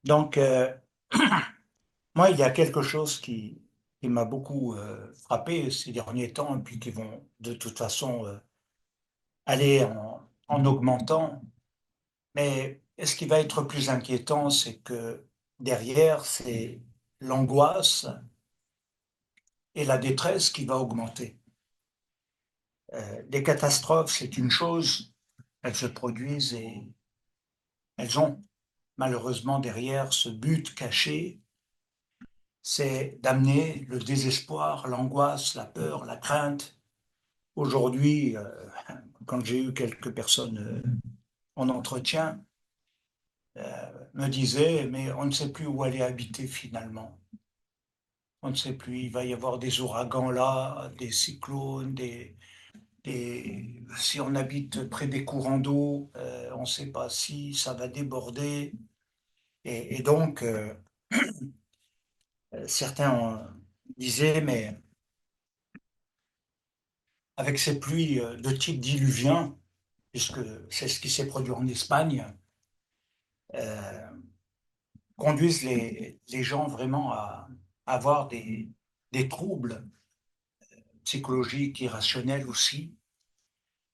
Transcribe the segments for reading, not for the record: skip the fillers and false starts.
Donc, moi, il y a quelque chose qui m'a beaucoup frappé ces derniers temps, et puis qui vont de toute façon aller en augmentant. Mais ce qui va être plus inquiétant, c'est que derrière, c'est l'angoisse et la détresse qui va augmenter. Les catastrophes, c'est une chose, elles se produisent et elles ont malheureusement derrière ce but caché, c'est d'amener le désespoir, l'angoisse, la peur, la crainte. Aujourd'hui, quand j'ai eu quelques personnes en entretien, me disaient, mais on ne sait plus où aller habiter finalement. On ne sait plus, il va y avoir des ouragans là, des cyclones, si on habite près des courants d'eau, on ne sait pas si ça va déborder. Et donc, certains disaient, mais avec ces pluies de type diluvien, puisque c'est ce qui s'est produit en Espagne, euh, conduisent les gens vraiment à avoir des troubles psychologiques, irrationnels aussi,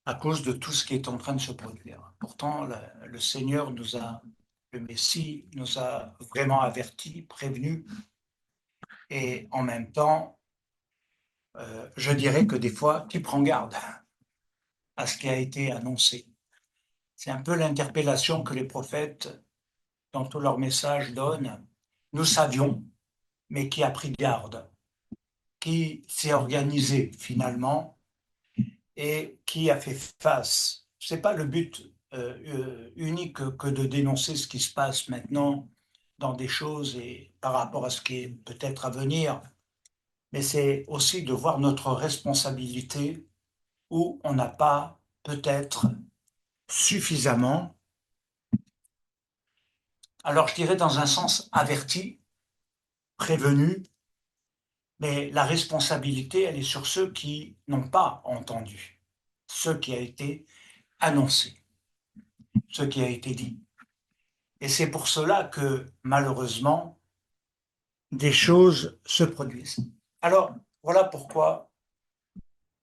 à cause de tout ce qui est en train de se produire. Pourtant, le Seigneur le Messie nous a vraiment avertis, prévenus, et en même temps, je dirais que des fois, qui prend garde à ce qui a été annoncé. C'est un peu l'interpellation que les prophètes, dans tous leurs messages, donnent. Nous savions, mais qui a pris garde, qui s'est organisé finalement et qui a fait face. Ce n'est pas le but unique que de dénoncer ce qui se passe maintenant dans des choses et par rapport à ce qui est peut-être à venir, mais c'est aussi de voir notre responsabilité où on n'a pas peut-être suffisamment, alors je dirais dans un sens averti, prévenu, mais la responsabilité, elle est sur ceux qui n'ont pas entendu ce qui a été annoncé, ce qui a été dit. Et c'est pour cela que, malheureusement, des choses se produisent. Alors, voilà pourquoi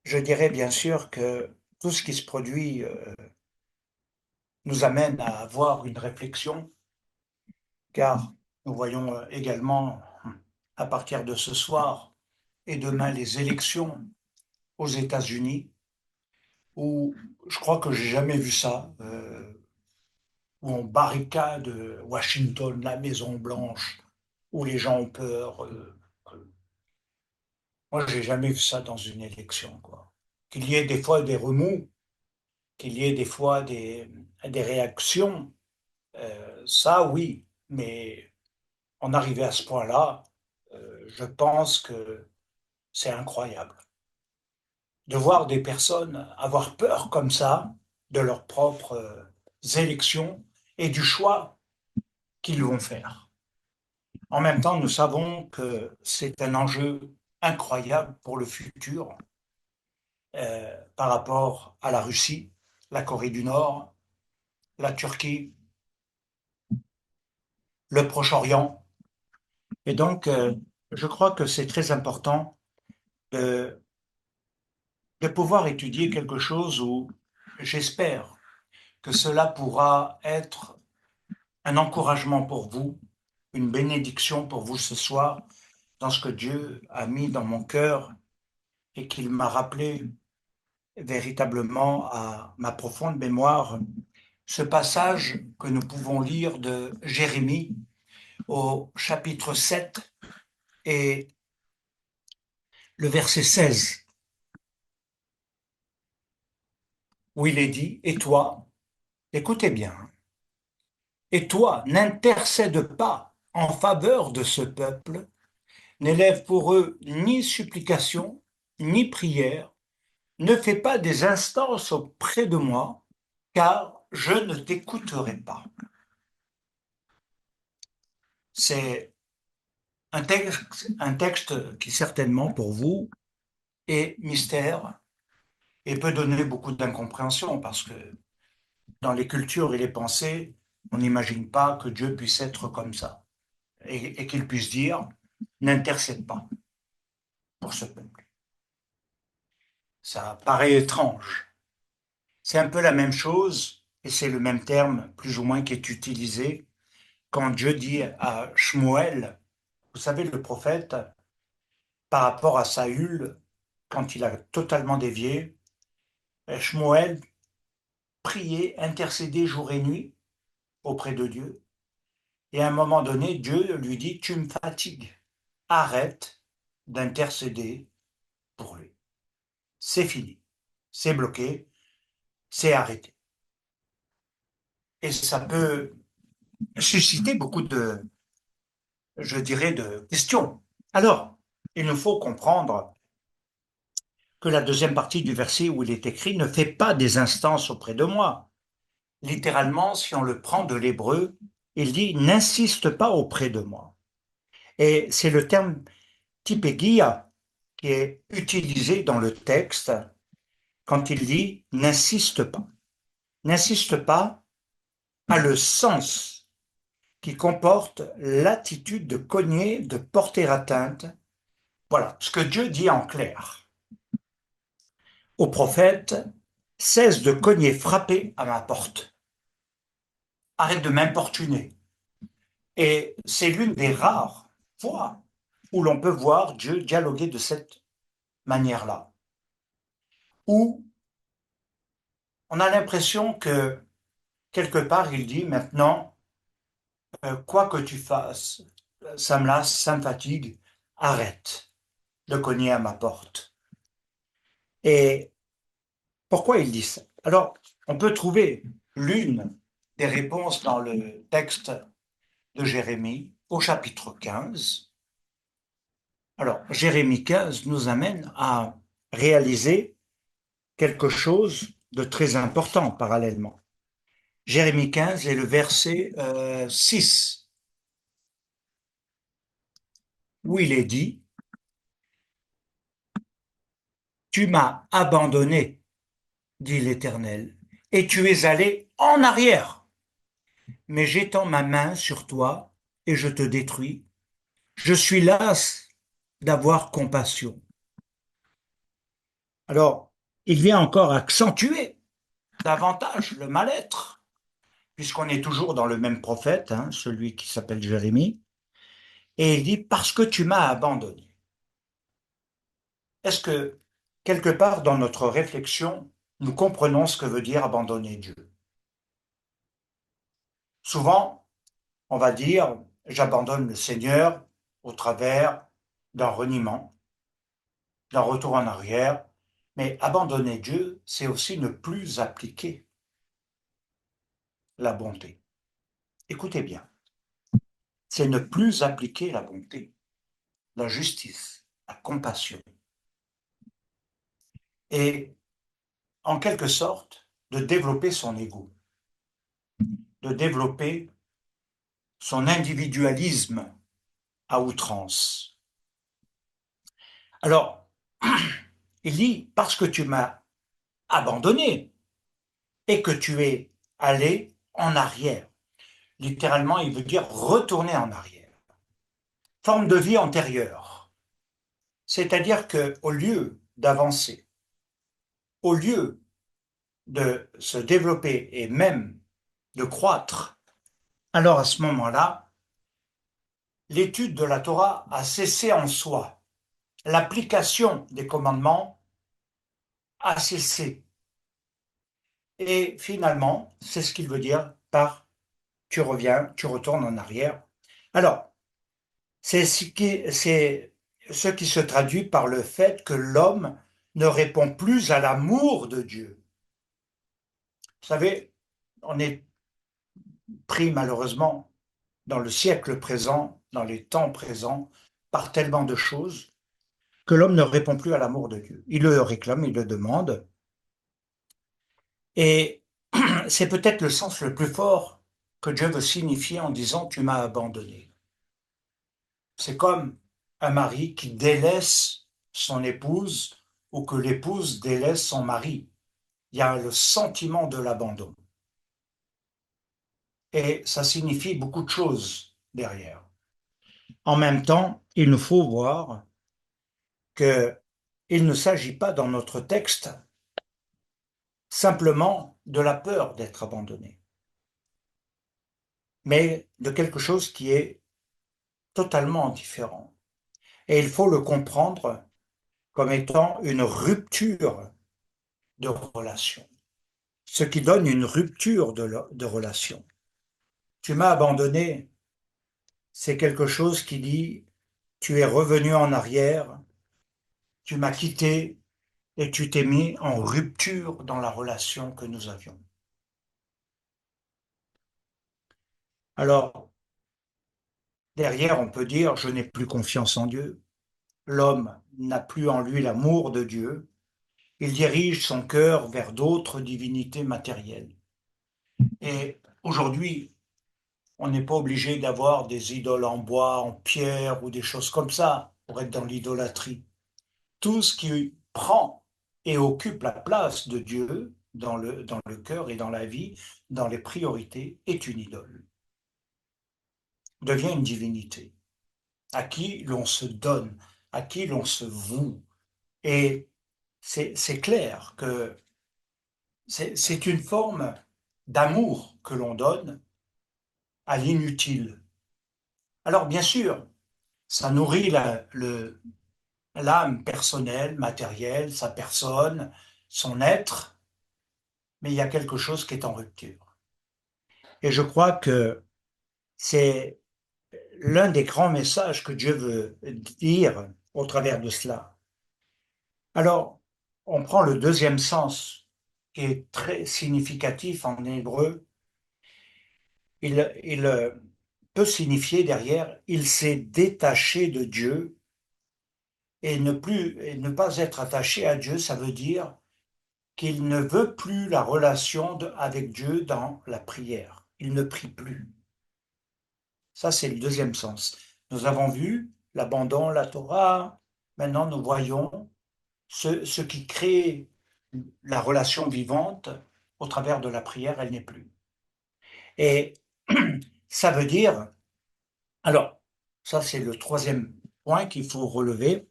je dirais bien sûr que tout ce qui se produit nous amène à avoir une réflexion, car nous voyons également, à partir de ce soir et demain, les élections aux États-Unis, où je crois que j'ai jamais vu ça, où on barricade Washington, la Maison Blanche, où les gens ont peur. Moi, j'ai jamais vu ça dans une élection, quoi. Qu'il y ait des fois des remous, qu'il y ait des fois des réactions, ça oui, mais en arriver à ce point-là, je pense que c'est incroyable. De voir des personnes avoir peur comme ça de leurs propres élections et du choix qu'ils vont faire. En même temps, nous savons que c'est un enjeu incroyable pour le futur par rapport à la Russie, la Corée du Nord, la Turquie, le Proche-Orient. Et donc, je crois que c'est très important de, de pouvoir étudier quelque chose où j'espère que cela pourra être un encouragement pour vous, une bénédiction pour vous ce soir, dans ce que Dieu a mis dans mon cœur et qu'il m'a rappelé véritablement à ma profonde mémoire ce passage que nous pouvons lire de Jérémie au chapitre 7 et le verset 16, où il est dit, et toi, écoutez bien, et toi, n'intercède pas en faveur de ce peuple, n'élève pour eux ni supplication, ni prière, ne fais pas des instances auprès de moi, car je ne t'écouterai pas. C'est un texte qui certainement pour vous est mystère et peut donner beaucoup d'incompréhension parce que dans les cultures et les pensées, On n'imagine pas que Dieu puisse être comme ça et qu'il puisse dire n'intercède pas pour ce peuple. Ça paraît étrange. C'est un peu la même chose, et c'est le même terme plus ou moins qui est utilisé quand Dieu dit à Shmuel, vous savez, le prophète, par rapport à Saül, quand il a totalement dévié, Shmuel priait, intercédait jour et nuit auprès de Dieu. Et à un moment donné, Dieu lui dit, tu me fatigues, arrête d'intercéder pour lui. C'est fini, c'est bloqué, c'est arrêté. Et ça peut susciter beaucoup de, je dirais, de questions. Alors, il nous faut comprendre que la deuxième partie du verset où il est écrit ne fait pas des instances auprès de moi. Littéralement, si on le prend de l'hébreu, il dit n'insiste pas auprès de moi. Et c'est le terme typégia qui est utilisé dans le texte quand il dit n'insiste pas. N'insiste pas a le sens qui comporte l'attitude de cogner, de porter atteinte. Voilà ce que Dieu dit en clair au prophète, cesse de cogner, frapper à ma porte. Arrête de m'importuner. Et c'est l'une des rares fois où l'on peut voir Dieu dialoguer de cette manière-là, où on a l'impression que quelque part il dit maintenant, quoi que tu fasses, ça me lasse, ça me fatigue, arrête de cogner à ma porte. Et pourquoi il dit ça? Alors, on peut trouver l'une des réponses dans le texte de Jérémie au chapitre 15. Alors, Jérémie 15 nous amène à réaliser quelque chose de très important parallèlement. Jérémie 15 est le verset 6, où il est dit, tu m'as abandonné, dit l'Éternel, et tu es allé en arrière. Mais j'étends ma main sur toi et je te détruis. Je suis las d'avoir compassion. Alors, il vient encore accentuer davantage le mal-être, puisqu'on est toujours dans le même prophète, hein, celui qui s'appelle Jérémie, et il dit, parce que tu m'as abandonné. Est-ce que, quelque part dans notre réflexion, nous comprenons ce que veut dire abandonner Dieu? Souvent, on va dire, j'abandonne le Seigneur au travers d'un reniement, d'un retour en arrière, mais abandonner Dieu, c'est aussi ne plus appliquer la bonté. Écoutez bien, c'est ne plus appliquer la bonté, la justice, la compassion, et en quelque sorte de développer son ego, de développer son individualisme à outrance. Alors, il dit, parce que tu m'as abandonné et que tu es allé en arrière. Littéralement, il veut dire retourner en arrière. Forme de vie antérieure. C'est-à-dire qu'au lieu d'avancer, au lieu de se développer et même de croître, alors à ce moment-là, l'étude de la Torah a cessé en soi. L'application des commandements a cessé. Et finalement, c'est ce qu'il veut dire par tu reviens, tu retournes en arrière. Alors, c'est ce qui se traduit par le fait que l'homme ne répond plus à l'amour de Dieu. Vous savez, on est pris malheureusement dans le siècle présent, dans les temps présents, par tellement de choses que l'homme ne répond plus à l'amour de Dieu. Il le réclame, il le demande. Et c'est peut-être le sens le plus fort que Dieu veut signifier en disant tu m'as abandonné. C'est comme un mari qui délaisse son épouse ou que l'épouse délaisse son mari. Il y a le sentiment de l'abandon. et ça signifie beaucoup de choses derrière. En même temps, il nous faut voir qu'il ne s'agit pas dans notre texte simplement de la peur d'être abandonné, mais de quelque chose qui est totalement différent. Et il faut le comprendre comme étant une rupture de relation, ce qui donne une rupture de relation. Tu m'as abandonné, c'est quelque chose qui dit, tu es revenu en arrière, tu m'as quitté et tu t'es mis en rupture dans la relation que nous avions. Alors, derrière, on peut dire, je n'ai plus confiance en Dieu. L'homme n'a plus en lui l'amour de Dieu. Il dirige son cœur vers d'autres divinités matérielles. Et aujourd'hui, on n'est pas obligé d'avoir des idoles en bois, en pierre ou des choses comme ça pour être dans l'idolâtrie. Tout ce qui prend et occupe la place de Dieu dans le cœur et dans la vie, dans les priorités, est une idole, devient une divinité, à qui l'on se donne, à qui l'on se voue. Et c'est clair que c'est une forme d'amour que l'on donne à l'inutile. Alors bien sûr, ça nourrit l'âme personnelle, matérielle, sa personne, son être, mais il y a quelque chose qui est en rupture. Et je crois que c'est l'un des grands messages que Dieu veut dire au travers de cela. Alors, on prend le deuxième sens, qui est très significatif en hébreu. Il peut signifier derrière, il s'est détaché de Dieu, et ne pas être attaché à Dieu, ça veut dire qu'il ne veut plus la relation avec Dieu dans la prière. Il ne prie plus. Ça, c'est le deuxième sens. Nous avons vu l'abandon, la Torah. Maintenant, nous voyons ce qui crée la relation vivante au travers de la prière, elle n'est plus. Et ça veut dire, alors, ça c'est le troisième point qu'il faut relever,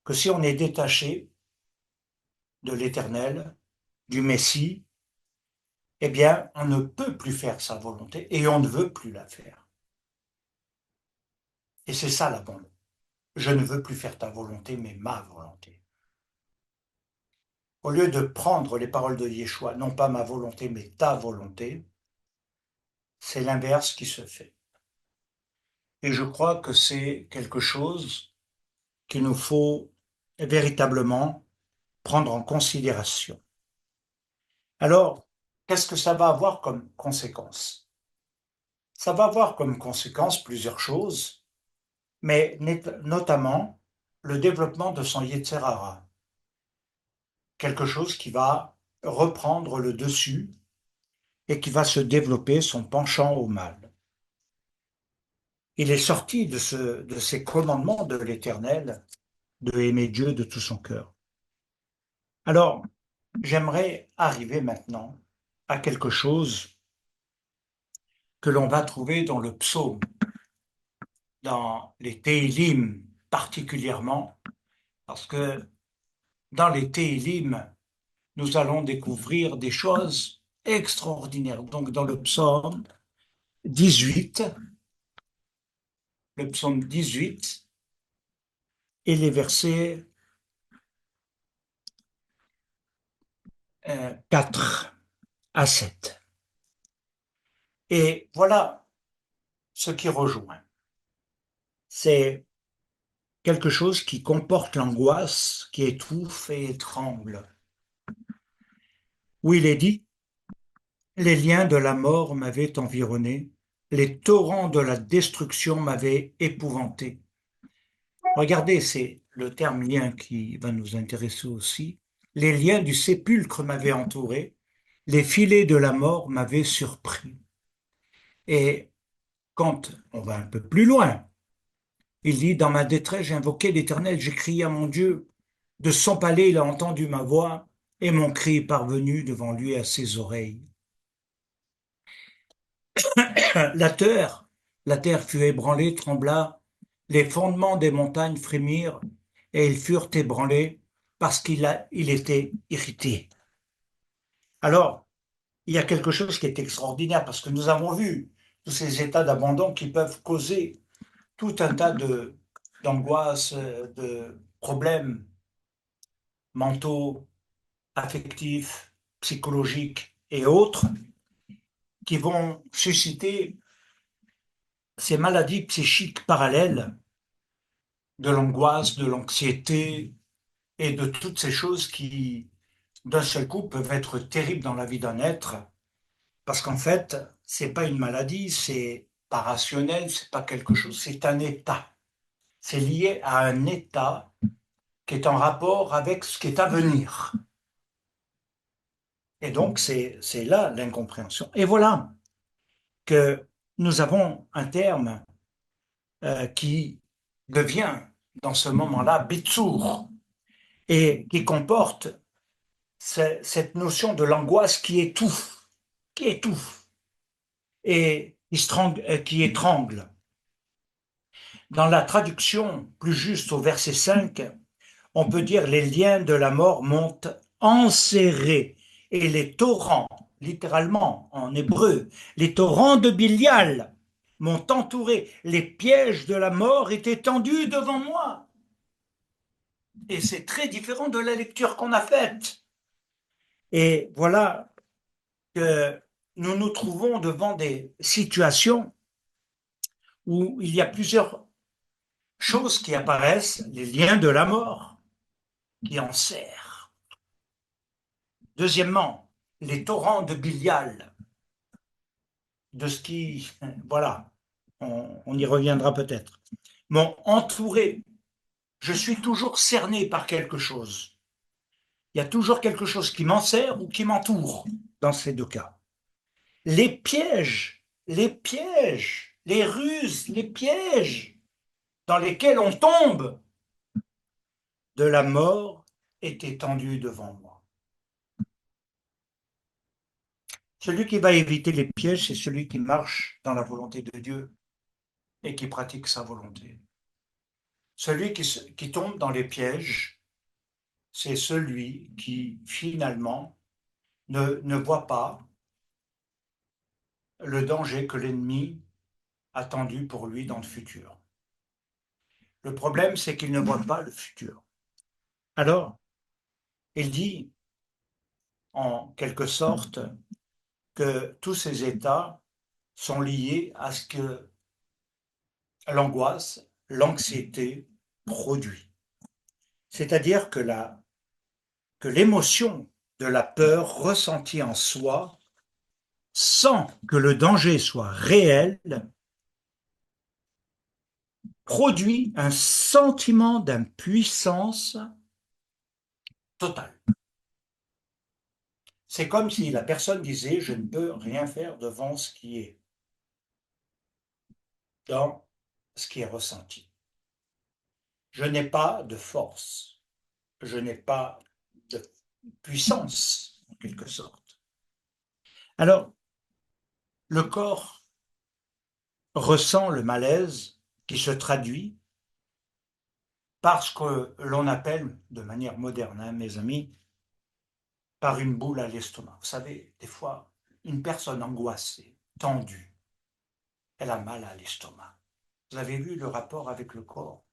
que si on est détaché de l'Éternel, du Messie, eh bien, on ne peut plus faire sa volonté et on ne veut plus la faire. Et c'est ça l'abandon. Je ne veux plus faire ta volonté, mais ma volonté. Au lieu de prendre les paroles de Yeshua, non pas ma volonté, mais ta volonté, c'est l'inverse qui se fait. Et je crois que c'est quelque chose qu'il nous faut véritablement prendre en considération. Alors, qu'est-ce que ça va avoir comme conséquence? Ça va avoir comme conséquence plusieurs choses, mais notamment le développement de son Yetzer Hara, quelque chose qui va reprendre le dessus et qui va se développer son penchant au mal. Il est sorti de ces commandements de l'Éternel de aimer Dieu de tout son cœur. Alors, j'aimerais arriver maintenant à quelque chose que l'on va trouver dans le psaume, dans les Téhilim particulièrement, parce que dans les Téhilim, nous allons découvrir des choses extraordinaires. Donc dans le psaume 18, le psaume 18 et les versets 4 à 7. Et voilà ce qui rejoint. C'est quelque chose qui comporte l'angoisse, qui étouffe et étrangle. Où il est dit, les liens de la mort m'avaient environné, les torrents de la destruction m'avaient épouvanté. Regardez, c'est le terme lien qui va nous intéresser aussi. Les liens du sépulcre m'avaient entouré, les filets de la mort m'avaient surpris. Et quand on va un peu plus loin, il dit, dans ma détresse, j'ai invoqué l'Éternel, j'ai crié à mon Dieu. De son palais, il a entendu ma voix, et mon cri est parvenu devant lui à ses oreilles. La terre fut ébranlée, trembla, les fondements des montagnes frémirent, et ils furent ébranlés parce il était irrité. Alors, il y a quelque chose qui est extraordinaire parce que nous avons vu tous ces états d'abandon qui peuvent causer tout un tas d'angoisses, de problèmes mentaux, affectifs, psychologiques et autres qui vont susciter ces maladies psychiques parallèles de l'angoisse, de l'anxiété et de toutes ces choses qui, d'un seul coup, peuvent être terribles dans la vie d'un être, parce qu'en fait, c'est pas une maladie, c'est pas rationnel, c'est pas quelque chose, c'est un état. C'est lié à un état qui est en rapport avec ce qui est à venir. Et donc, c'est là l'incompréhension. Et voilà que nous avons un terme qui devient, dans ce moment-là, Bitsour, et qui comporte cette notion de l'angoisse qui étouffe et qui étrangle. Dans la traduction plus juste au verset 5, on peut dire les liens de la mort m'ont enserré et les torrents, littéralement en hébreu, les torrents de Bilial m'ont entouré, les pièges de la mort étaient tendus devant moi. Et c'est très différent de la lecture qu'on a faite. Et voilà que nous nous trouvons devant des situations où il y a plusieurs choses qui apparaissent, les liens de la mort qui en serrent. Deuxièmement, les torrents de Bilial, de ce qui, voilà, on y reviendra peut-être, m'ont entouré. Je suis toujours cerné par quelque chose. Il y a toujours quelque chose qui m'enserre ou qui m'entoure dans ces deux cas. Les ruses, les pièges dans lesquels on tombe de la mort est étendue devant moi. Celui qui va éviter les pièges, c'est celui qui marche dans la volonté de Dieu et qui pratique sa volonté. Celui qui tombe dans les pièges, c'est celui qui finalement ne voit pas le danger que l'ennemi a tendu pour lui dans le futur. Le problème, c'est qu'il ne voit pas le futur. Alors, il dit, en quelque sorte, que tous ces états sont liés à ce que l'angoisse, l'anxiété produit. C'est-à-dire que l'émotion de la peur ressentie en soi, sans que le danger soit réel, produit un sentiment d'impuissance totale. C'est comme si la personne disait, je ne peux rien faire devant ce qui est, dans ce qui est ressenti. Je n'ai pas de force, je n'ai pas de puissance, en quelque sorte. Alors, le corps ressent le malaise qui se traduit par ce que l'on appelle, de manière moderne, hein, mes amis, par une boule à l'estomac. Vous savez, des fois, une personne angoissée, tendue, elle a mal à l'estomac. Vous avez vu le rapport avec le corps?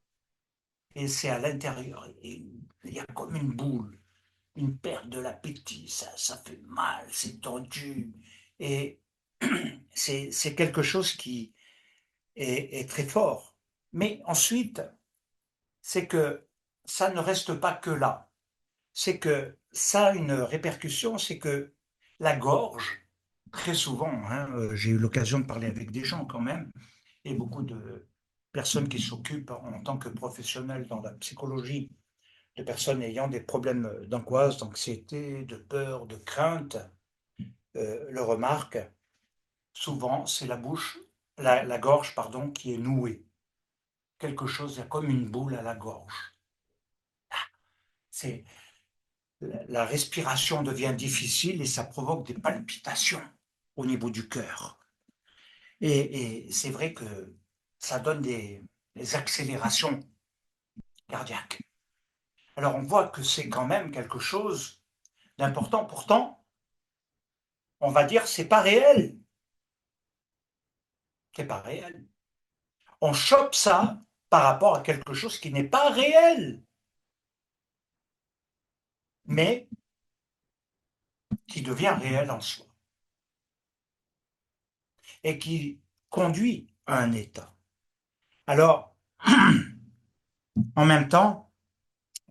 Et c'est à l'intérieur. Il y a comme une boule, une perte de l'appétit. Ça fait mal, c'est tendu. Et c'est quelque chose qui est très fort. Mais ensuite, c'est que ça ne reste pas que là. C'est que ça a une répercussion, c'est que la gorge, très souvent, hein, j'ai eu l'occasion de parler avec des gens quand même, et beaucoup de personnes qui s'occupent en tant que professionnels dans la psychologie de personnes ayant des problèmes d'angoisse, d'anxiété, de peur, de crainte, le remarquent. Souvent, c'est la bouche, la gorge, pardon, qui est nouée. Quelque chose, il y a comme une boule à la gorge. C'est, la respiration devient difficile et ça provoque des palpitations au niveau du cœur. Et c'est vrai que ça donne des accélérations cardiaques. Alors on voit que c'est quand même quelque chose d'important. Pourtant, on va dire c'est pas réel. C'est pas réel. On chope ça par rapport à quelque chose qui n'est pas réel, mais qui devient réel en soi et qui conduit à un état. Alors, en même temps,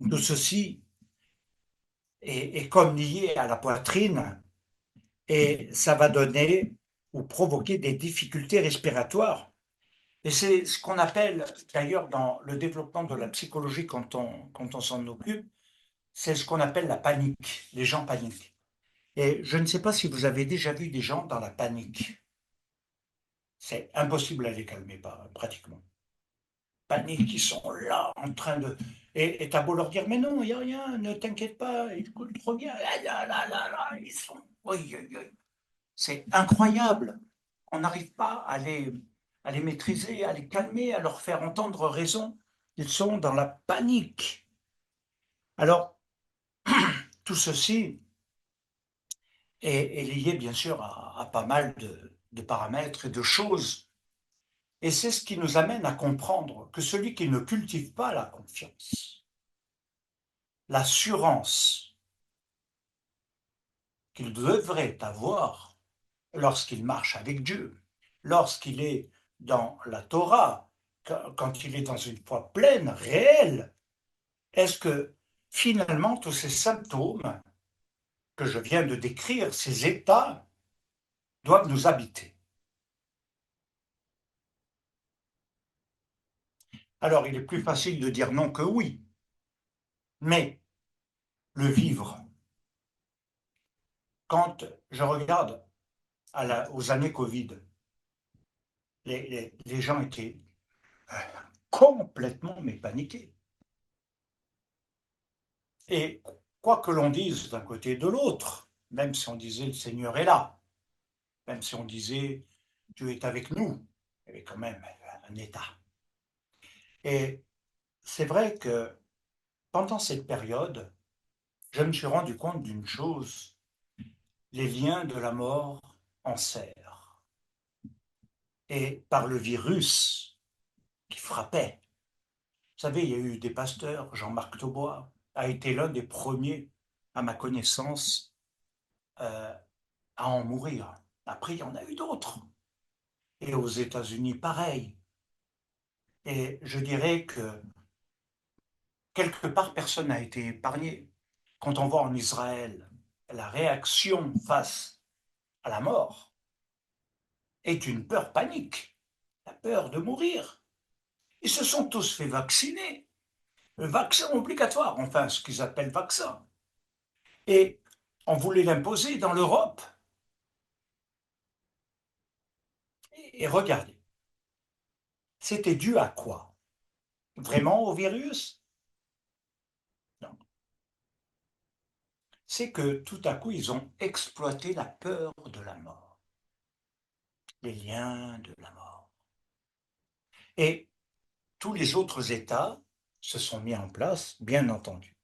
tout ceci est comme lié à la poitrine et ça va donner ou provoquer des difficultés respiratoires. Et c'est ce qu'on appelle, d'ailleurs, dans le développement de la psychologie, quand on s'en occupe, c'est ce qu'on appelle la panique. Les gens paniquent. Et je ne sais pas si vous avez déjà vu des gens dans la panique. C'est impossible à les calmer, pratiquement. Panique, ils sont là, en train de... Et t'as beau leur dire, mais non, il n'y a rien, ne t'inquiète pas, ils coulent trop bien. Là, là, là, là, ils sont... Oui, oui, oui. C'est incroyable. On n'arrive pas à les maîtriser, à les calmer, à leur faire entendre raison. Ils sont dans la panique. Alors, tout ceci est lié bien sûr à pas mal de paramètres et de choses. Et c'est ce qui nous amène à comprendre que celui qui ne cultive pas la confiance, l'assurance qu'il devrait avoir lorsqu'il marche avec Dieu, lorsqu'il est dans la Torah, quand il est dans une foi pleine, réelle, est-ce que finalement tous ces symptômes que je viens de décrire, ces états, doivent nous habiter? Alors il est plus facile de dire non que oui, mais le vivre, quand je regarde aux années Covid, les gens étaient complètement mais paniqués. Et quoi que l'on dise d'un côté et de l'autre, même si on disait le Seigneur est là, même si on disait Dieu est avec nous, il y avait quand même un état. Et c'est vrai que pendant cette période, je me suis rendu compte d'une chose, les liens de la mort en serrent. Et par le virus qui frappait, vous savez, il y a eu des pasteurs, Jean-Marc Taubois a été l'un des premiers, à ma connaissance, euh, à en mourir. Après, il y en a eu d'autres. Et aux États-Unis, pareil. Et je dirais que quelque part, personne n'a été épargné. Quand on voit en Israël la réaction face à la mort est une peur panique, la peur de mourir. Ils se sont tous fait vacciner. Le vaccin obligatoire, enfin ce qu'ils appellent vaccin. Et on voulait l'imposer dans l'Europe. Et regardez, c'était dû à quoi? Vraiment au virus? Non. C'est que tout à coup, ils ont exploité la peur de la mort, les liens de la mort. Et tous les autres États se sont mis en place, bien entendu.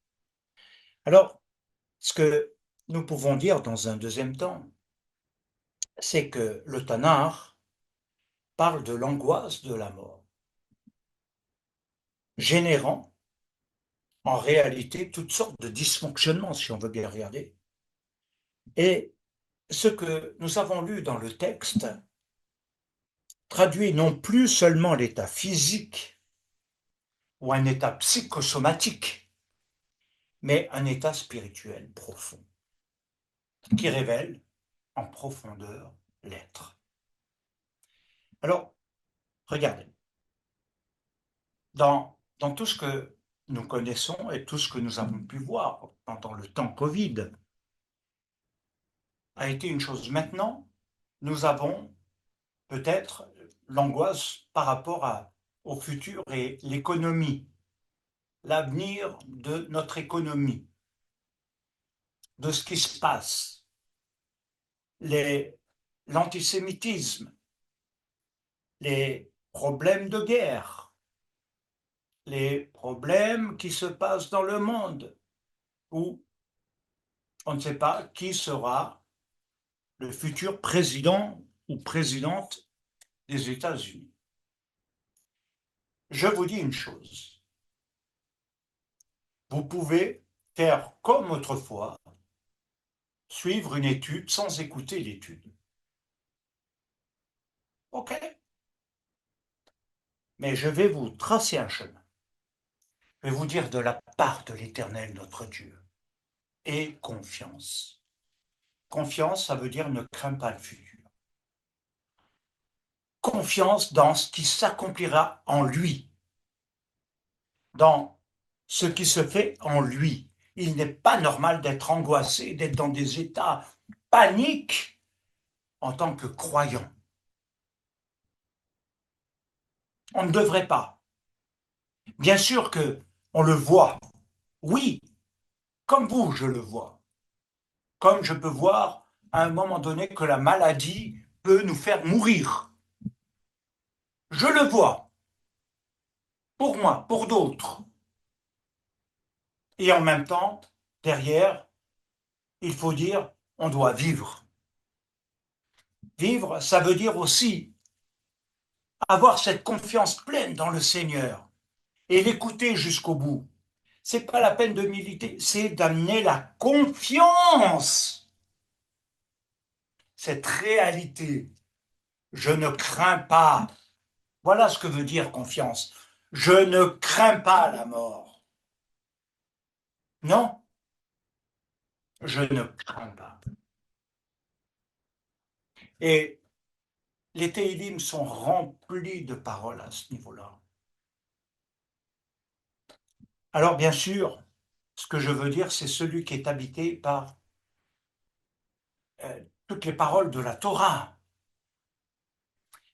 Alors, ce que nous pouvons dire dans un deuxième temps, c'est que le Tanakh parle de l'angoisse de la mort, générant en réalité toutes sortes de dysfonctionnements, si on veut bien regarder. Et ce que nous avons lu dans le texte traduit non plus seulement l'état physique ou un état psychosomatique, mais un état spirituel profond, qui révèle en profondeur l'être. Alors, regardez, dans tout ce que nous connaissons et tout ce que nous avons pu voir pendant le temps Covid, a été une chose. Maintenant, nous avons peut-être l'angoisse par rapport au futur et l'économie, l'avenir de notre économie, de ce qui se passe, l'antisémitisme, les problèmes de guerre, les problèmes qui se passent dans le monde, où on ne sait pas qui sera le futur président ou présidente des États-Unis. Je vous dis une chose, vous pouvez faire comme autrefois, suivre une étude sans écouter l'étude. OK? Mais je vais vous tracer un chemin. Je vais vous dire de la part de l'Éternel notre Dieu. Et confiance. Confiance, ça veut dire ne crains pas le futur. Confiance dans ce qui s'accomplira en lui, dans ce qui se fait en lui. Il n'est pas normal d'être angoissé, d'être dans des états paniques en tant que croyant. On ne devrait pas. Bien sûr que on le voit. Oui, comme vous, je le vois. Comme je peux voir à un moment donné que la maladie peut nous faire mourir. Je le vois. Pour moi, pour d'autres. Et en même temps, derrière, il faut dire, on doit vivre. Vivre, ça veut dire aussi avoir cette confiance pleine dans le Seigneur et l'écouter jusqu'au bout. C'est pas la peine de militer, c'est d'amener la confiance, cette réalité. Je ne crains pas. Voilà ce que veut dire confiance. Je ne crains pas la mort. Non, je ne crains pas. Et les Télim sont remplis de paroles à ce niveau-là. Alors bien sûr, ce que je veux dire, c'est celui qui est habité par toutes les paroles de la Torah,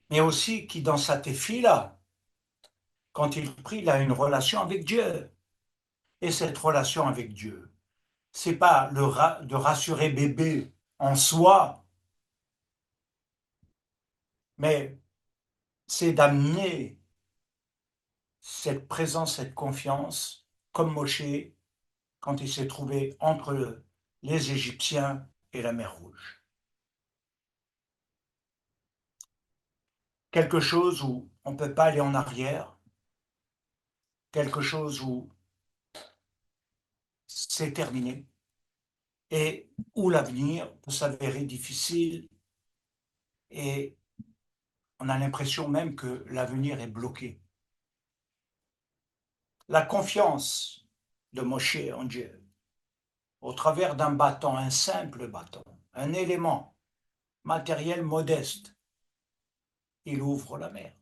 mais aussi qui dans sa tefila, quand il prie, il a une relation avec Dieu. Et cette relation avec Dieu, c'est pas de rassurer bébé en soi, mais c'est d'amener cette présence, cette confiance, comme Moshe quand il s'est trouvé entre les Égyptiens et la mer Rouge. Quelque chose où on ne peut pas aller en arrière, quelque chose où c'est terminé et où l'avenir peut s'avérer difficile et on a l'impression même que l'avenir est bloqué. La confiance de Moshe en Dieu, au travers d'un bâton, un simple bâton, un élément matériel modeste, il ouvre la mer.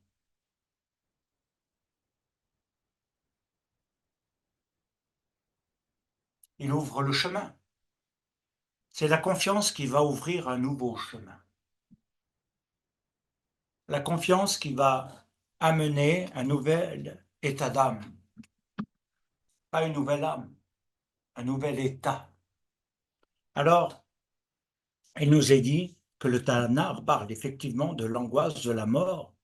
Il ouvre le chemin. C'est la confiance qui va ouvrir un nouveau chemin. La confiance qui va amener un nouvel état d'âme. Pas une nouvelle âme, un nouvel état. Alors, il nous est dit que le Tanakh parle effectivement de l'angoisse de la mort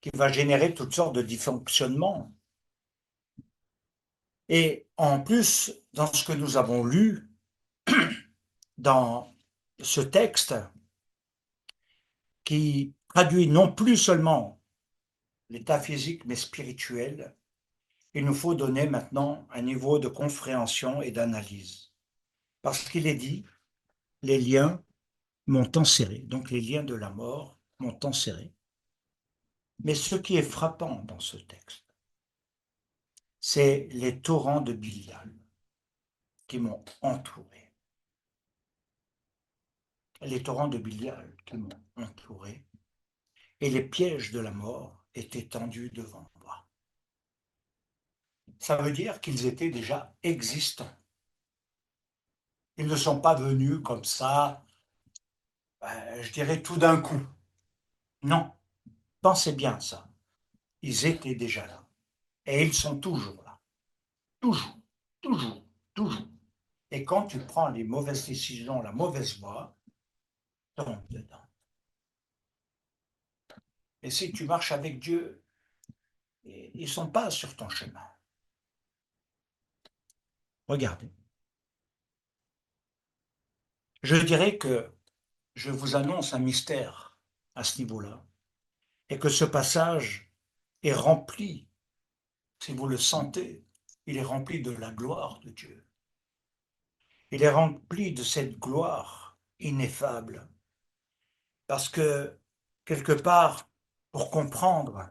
qui va générer toutes sortes de dysfonctionnements. Et en plus, dans ce que nous avons lu, dans ce texte, qui traduit non plus seulement l'état physique, mais spirituel, il nous faut donner maintenant un niveau de compréhension et d'analyse. Parce qu'il est dit, les liens m'ont enserré, donc les liens de la mort m'ont enserré. Mais ce qui est frappant dans ce texte, c'est les torrents de Bilial qui m'ont entouré. Les torrents de Bilial qui m'ont entouré, et les pièges de la mort étaient tendus devant moi. Ça veut dire qu'ils étaient déjà existants. Ils ne sont pas venus comme ça, je dirais tout d'un coup. Non, pensez bien ça. Ils étaient déjà là. Et ils sont toujours là. Toujours, toujours, toujours. Et quand tu prends les mauvaises décisions, la mauvaise voie, tu tombes dedans. Et si tu marches avec Dieu, ils ne sont pas sur ton chemin. Regardez. Je dirais que je vous annonce un mystère à ce niveau-là, et que ce passage est rempli, si vous le sentez, il est rempli de la gloire de Dieu. Il est rempli de cette gloire ineffable. Parce que, quelque part, pour comprendre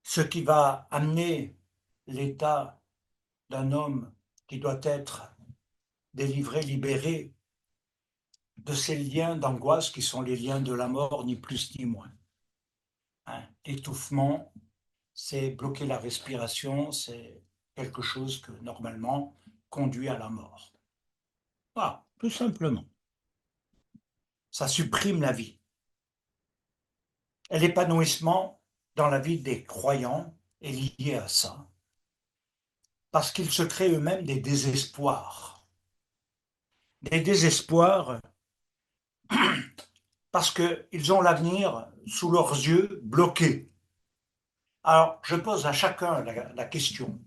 ce qui va amener l'état d'un homme qui doit être délivré, libéré de ces liens d'angoisse qui sont les liens de la mort, ni plus ni moins. Hein, l'étouffement, c'est bloquer la respiration, c'est quelque chose que normalement conduit à la mort. Voilà, tout simplement. Ça supprime la vie. Et l'épanouissement dans la vie des croyants est lié à ça, parce qu'ils se créent eux-mêmes des désespoirs. Des désespoirs parce qu'ils ont l'avenir sous leurs yeux bloqué. Alors, je pose à chacun la question,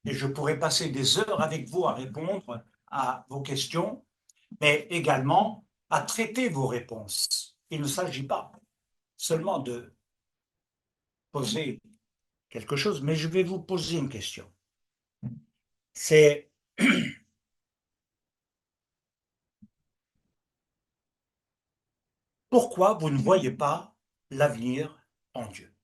et je pourrais passer des heures avec vous à répondre à vos questions, mais également à traiter vos réponses. Il ne s'agit pas seulement de poser quelque chose, mais je vais vous poser une question. C'est pourquoi vous ne voyez pas l'avenir en Dieu?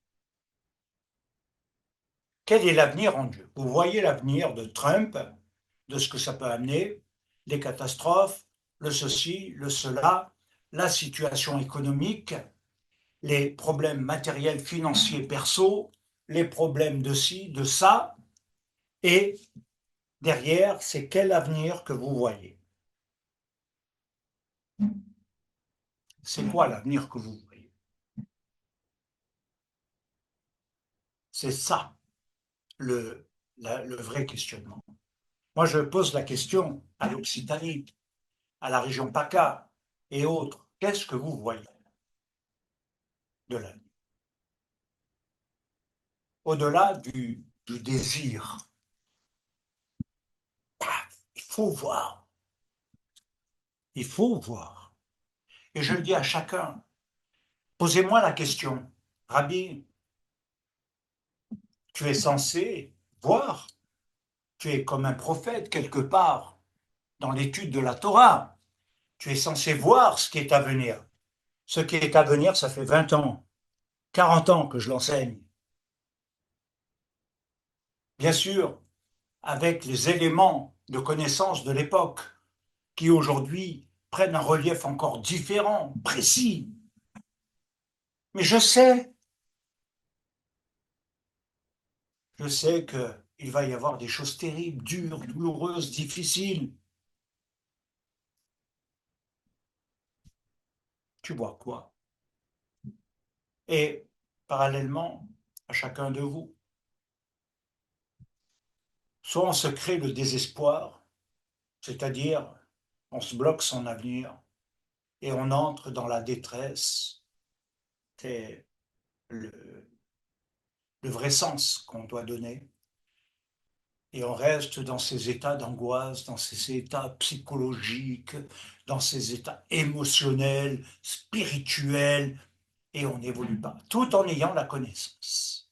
Quel est l'avenir en Dieu? Vous voyez l'avenir de Trump, de ce que ça peut amener, les catastrophes, le ceci, le cela, la situation économique, les problèmes matériels, financiers, perso, les problèmes de ci, de ça, et derrière, c'est quel avenir que vous voyez? C'est quoi l'avenir que vous voyez? C'est ça le vrai questionnement. Moi, je pose la question à l'Occitanie, à la région PACA et autres. Qu'est-ce que vous voyez de l'avenir? Au-delà du désir, il faut voir. Il faut voir. Et je le dis à chacun, posez-moi la question. Rabbi, tu es censé voir. Tu es comme un prophète quelque part dans l'étude de la Torah. Tu es censé voir ce qui est à venir. Ce qui est à venir, ça fait 20 ans, 40 ans que je l'enseigne. Bien sûr, avec les éléments de connaissance de l'époque qui aujourd'hui prennent un relief encore différent, précis. Mais je sais qu'il va y avoir des choses terribles, dures, douloureuses, difficiles. Tu vois quoi? Et parallèlement à chacun de vous, soit on se crée le désespoir, c'est-à-dire on se bloque son avenir et on entre dans la détresse. C'est le, le vrai sens qu'on doit donner. Et on reste dans ces états d'angoisse, dans ces états psychologiques, dans ces états émotionnels, spirituels, et on n'évolue pas, tout en ayant la connaissance.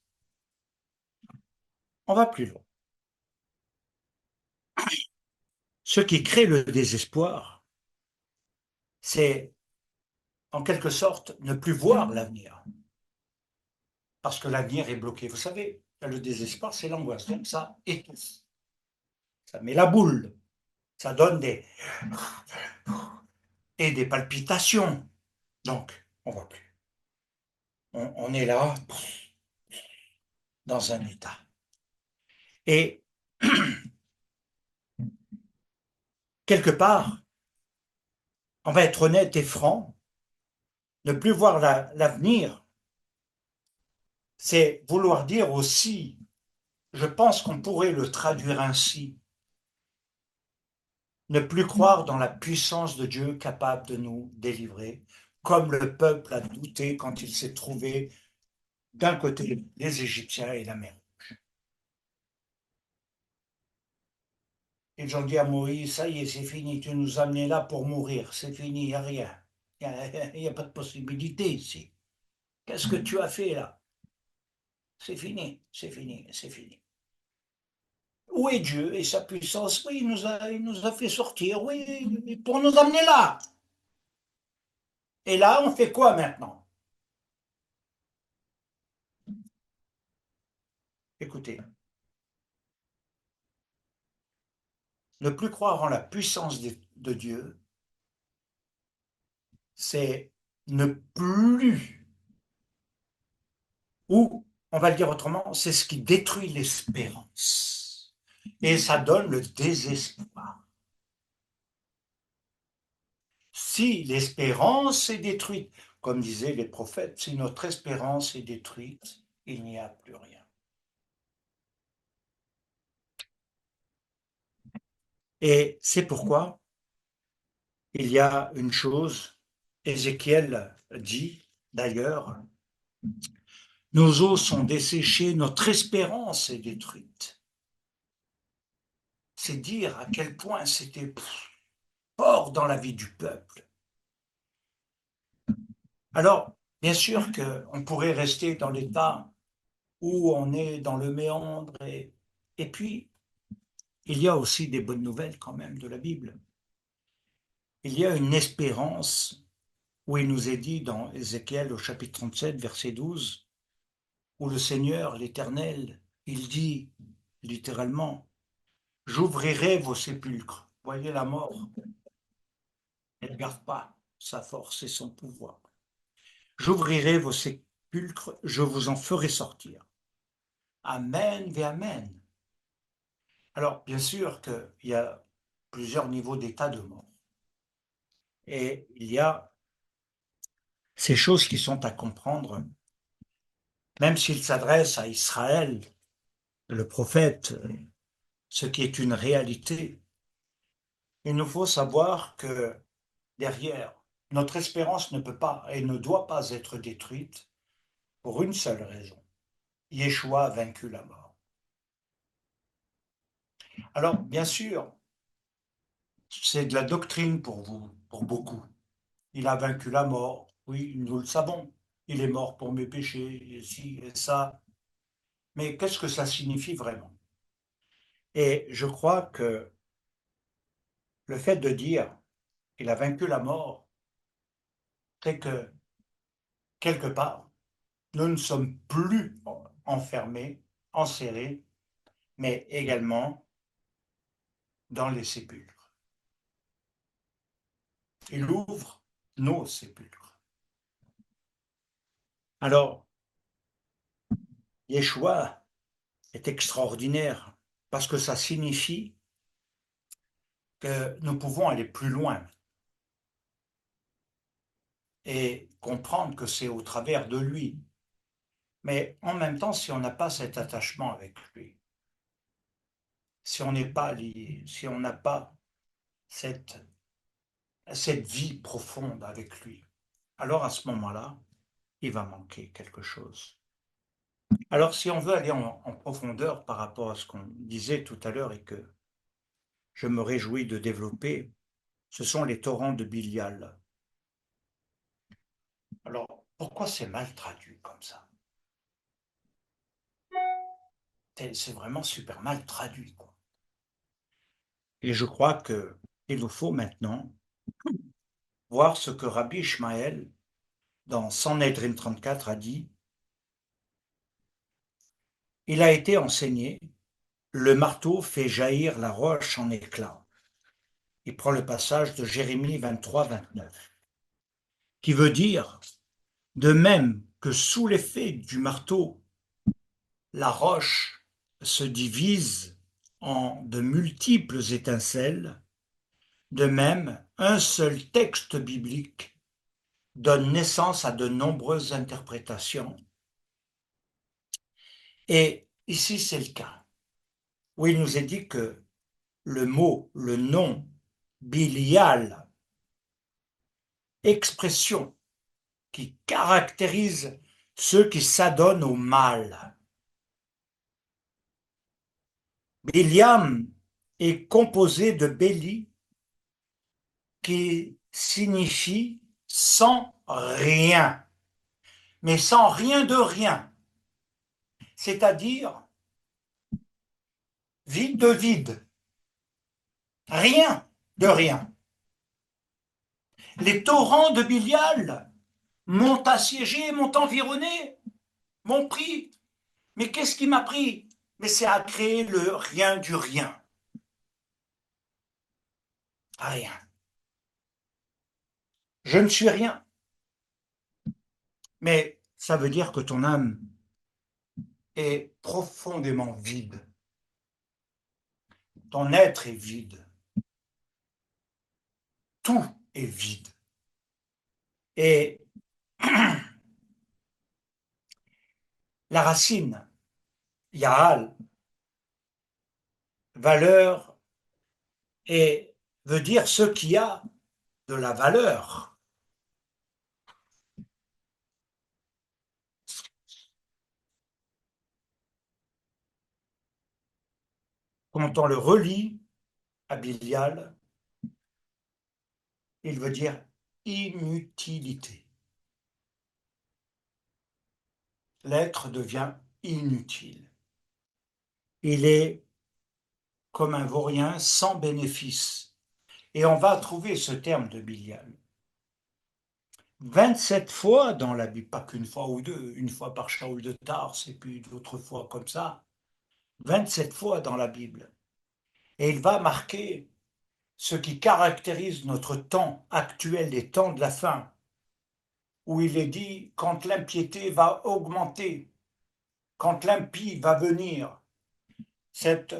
On va plus loin. Ce qui crée le désespoir, c'est en quelque sorte ne plus voir l'avenir, parce que l'avenir est bloqué. Vous savez, le désespoir, c'est l'angoisse, donc ça étouffe, ça met la boule, ça donne des palpitations. Donc, on ne voit plus. On est là, dans un état. Et quelque part, on va être honnête et franc, ne plus voir l'avenir, c'est vouloir dire aussi, je pense qu'on pourrait le traduire ainsi, ne plus croire dans la puissance de Dieu capable de nous délivrer, comme le peuple a douté quand il s'est trouvé d'un côté les Égyptiens et la mer. Ils ont dit à Moïse, ça y est, c'est fini, tu nous as amenés là pour mourir, c'est fini, il n'y a rien. Il n'y a pas de possibilité ici. Qu'est-ce que tu as fait là? C'est fini, c'est fini, c'est fini. Où est Dieu et sa puissance? Oui, il nous a fait sortir, oui, pour nous amener là. Et là, on fait quoi maintenant? Écoutez, ne plus croire en la puissance de Dieu, c'est ne plus, ou on va le dire autrement, c'est ce qui détruit l'espérance. Et ça donne le désespoir. Si l'espérance est détruite, comme disaient les prophètes, si notre espérance est détruite, il n'y a plus rien. Et c'est pourquoi il y a une chose, Ézéchiel dit d'ailleurs, nos os sont desséchés, notre espérance est détruite. C'est dire à quel point c'était fort dans la vie du peuple. Alors, bien sûr qu'on pourrait rester dans l'état où on est dans le méandre, et puis il y a aussi des bonnes nouvelles quand même de la Bible. Il y a une espérance où il nous est dit dans Ézéchiel au chapitre 37, verset 12, où le Seigneur, l'Éternel, il dit littéralement, j'ouvrirai vos sépulcres. Voyez la mort, elle ne garde pas sa force et son pouvoir. J'ouvrirai vos sépulcres, je vous en ferai sortir. Amen et amen. Alors, bien sûr qu'il y a plusieurs niveaux d'état de mort. Et il y a ces choses qui sont à comprendre, même s'il s'adresse à Israël, le prophète, ce qui est une réalité. Il nous faut savoir que derrière, notre espérance ne peut pas et ne doit pas être détruite pour une seule raison. Yeshua a vaincu la mort. Alors, bien sûr, c'est de la doctrine pour vous, pour beaucoup. Il a vaincu la mort, oui, nous le savons. Il est mort pour mes péchés, et ci et ça. Mais qu'est-ce que ça signifie vraiment? Et je crois que le fait de dire qu'il a vaincu la mort, c'est que quelque part, nous ne sommes plus enfermés, enserrés, mais également dans les sépulcres. Il ouvre nos sépulcres. Alors, Yeshua est extraordinaire parce que ça signifie que nous pouvons aller plus loin et comprendre que c'est au travers de lui. Mais en même temps, si on n'a pas cet attachement avec lui, si on n'est pas lié, si on n'a pas cette, cette vie profonde avec lui, alors à ce moment-là, il va manquer quelque chose. Alors si on veut aller en profondeur par rapport à ce qu'on disait tout à l'heure et que je me réjouis de développer, ce sont les torrents de Bilial. Alors, pourquoi c'est mal traduit comme ça? C'est vraiment super mal traduit, quoi. Et je crois qu'il nous faut maintenant voir ce que Rabbi Ishmael, dans Sanhedrin 34, a dit. Il a été enseigné, le marteau fait jaillir la roche en éclats. Il prend le passage de Jérémie 23, 29, qui veut dire, de même que sous l'effet du marteau, la roche se divise en de multiples étincelles, de même, un seul texte biblique donne naissance à de nombreuses interprétations. Et ici, c'est le cas, où il nous est dit que le mot, le nom, Bilial, expression qui caractérise ceux qui s'adonnent au mal. Biliam est composé de Béli, qui signifie sans rien, mais sans rien de rien, c'est-à-dire vide de vide, rien de rien. Les torrents de Bilial m'ont assiégé, m'ont environné, m'ont pris. Mais qu'est-ce qui m'a pris? Mais c'est à créer le rien du rien. Rien. Je ne suis rien. Mais ça veut dire que ton âme est profondément vide. Ton être est vide. Tout est vide. Et la racine, Yaal, valeur, et veut dire ce qui a de la valeur. Quand on le relie à Bilial, il veut dire inutilité. L'être devient inutile. Il est comme un vaurien sans bénéfice. Et on va trouver ce terme de Bilial 27 fois dans la Bible, pas qu'une fois ou deux, une fois par Shaoul de Tarse et puis d'autres fois comme ça, 27 fois dans la Bible. Et il va marquer ce qui caractérise notre temps actuel, les temps de la fin, où il est dit quand l'impiété va augmenter, quand l'impie va venir, cet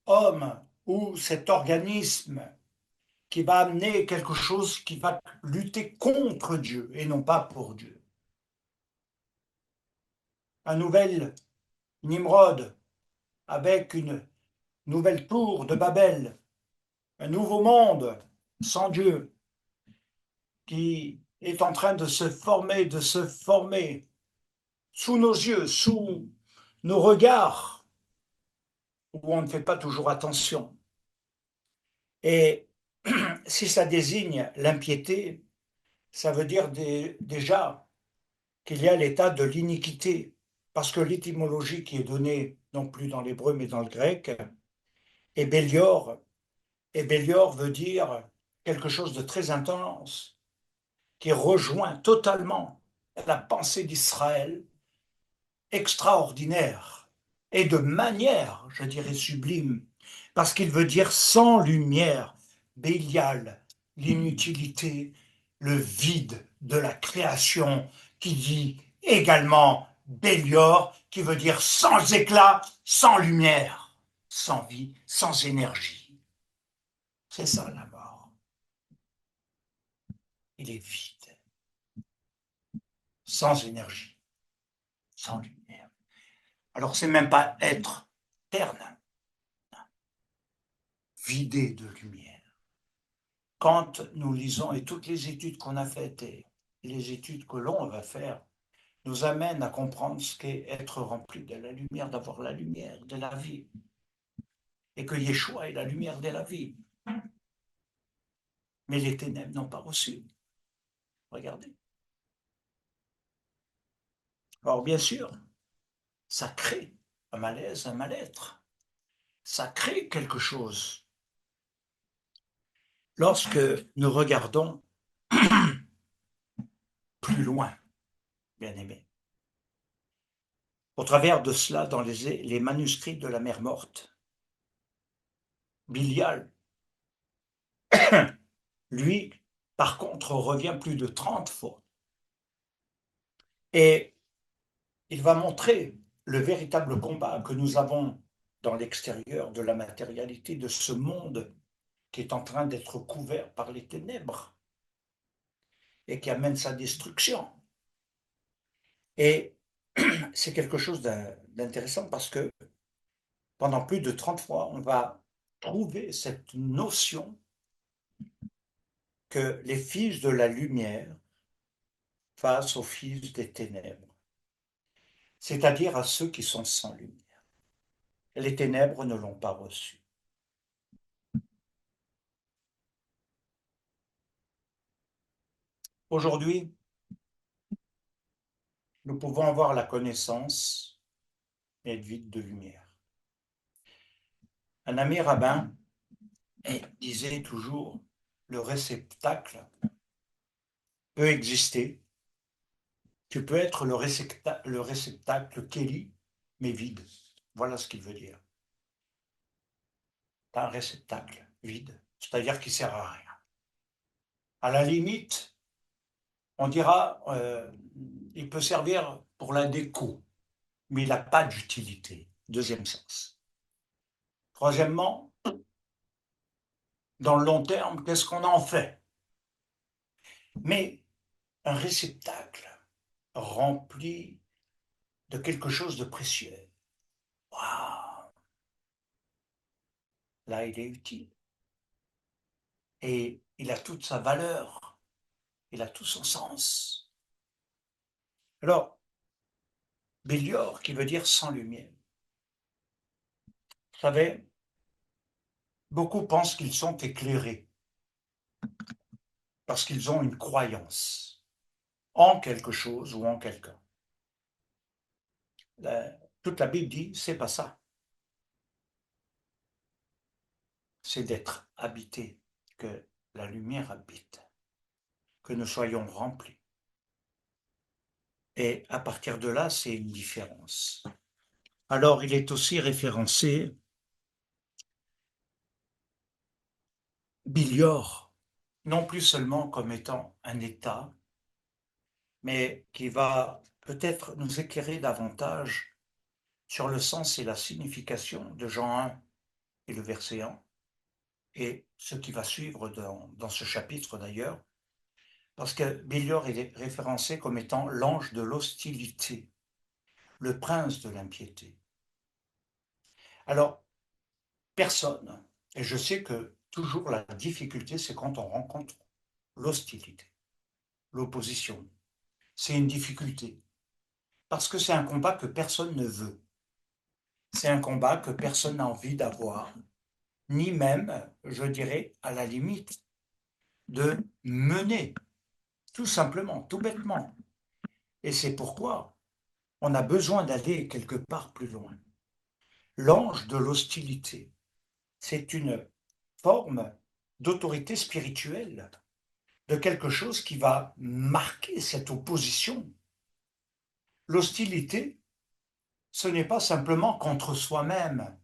homme ou cet organisme qui va amener quelque chose qui va lutter contre Dieu et non pas pour Dieu. Un nouvel Nimrod avec une nouvelle tour de Babel, un nouveau monde sans Dieu qui est en train de se former sous nos yeux, sous nos regards, où on ne fait pas toujours attention. Et si ça désigne l'impiété, ça veut dire déjà qu'il y a l'état de l'iniquité, parce que l'étymologie qui est donnée, non plus dans l'hébreu mais dans le grec, est Bélior, et Bélior veut dire quelque chose de très intense, qui rejoint totalement la pensée d'Israël, extraordinaire, et de manière, je dirais, sublime, parce qu'il veut dire sans lumière, Bélial, l'inutilité, le vide de la création, qui dit également Bélior, qui veut dire sans éclat, sans lumière, sans vie, sans énergie. C'est ça la mort. Il est vide, sans énergie, sans lumière. Alors c'est même pas être terne, vidé de lumière. Quand nous lisons, et toutes les études qu'on a faites et les études que l'on va faire, nous amènent à comprendre ce qu'est être rempli de la lumière, d'avoir la lumière de la vie. Et que Yeshua est la lumière de la vie. Mais les ténèbres n'ont pas reçu. Regardez. Alors bien sûr, ça crée un malaise, un mal-être. Ça crée quelque chose. Lorsque nous regardons plus loin, bien aimé, au travers de cela, dans les manuscrits de la mer morte, Bilial, lui, par contre, revient plus de 30 fois. Et il va montrer le véritable combat que nous avons dans l'extérieur de la matérialité de ce monde qui est en train d'être couvert par les ténèbres et qui amène sa destruction. Et c'est quelque chose d'intéressant parce que pendant plus de 30 fois, on va trouver cette notion que les fils de la lumière face aux fils des ténèbres, c'est-à-dire à ceux qui sont sans lumière. Les ténèbres ne l'ont pas reçu. Aujourd'hui, nous pouvons avoir la connaissance et être vide de lumière. Un ami rabbin disait toujours, le réceptacle peut exister, tu peux être le réceptacle Kelly, mais vide. Voilà ce qu'il veut dire. Tu as un réceptacle vide, c'est-à-dire qui ne sert à rien. À la limite, on dira, il peut servir pour la déco, mais il n'a pas d'utilité. Deuxième sens. Troisièmement, dans le long terme, qu'est-ce qu'on en fait? Mais un réceptacle rempli de quelque chose de précieux. Waouh! Là, il est utile. Et il a toute sa valeur, il a tout son sens. Alors, Bélior, qui veut dire sans lumière. Vous savez, beaucoup pensent qu'ils sont éclairés parce qu'ils ont une croyance en quelque chose ou en quelqu'un. Toute la Bible dit, c'est pas ça. C'est d'être habité, que la lumière habite, que nous soyons remplis. Et à partir de là, c'est une différence. Alors, il est aussi référencé Bélior, non plus seulement comme étant un état, mais qui va peut-être nous éclairer davantage sur le sens et la signification de Jean 1 et le verset 1, et ce qui va suivre dans ce chapitre d'ailleurs, parce que Bélior est référencé comme étant l'ange de l'hostilité, le prince de l'impiété. Alors, personne, et je sais que toujours la difficulté, c'est quand on rencontre l'hostilité, l'opposition. C'est une difficulté, parce que c'est un combat que personne ne veut. C'est un combat que personne n'a envie d'avoir, ni même, je dirais, à la limite, de mener, tout simplement, tout bêtement. Et c'est pourquoi on a besoin d'aller quelque part plus loin. L'ange de l'hostilité, c'est une forme d'autorité spirituelle, de quelque chose qui va marquer cette opposition. L'hostilité, ce n'est pas simplement contre soi-même.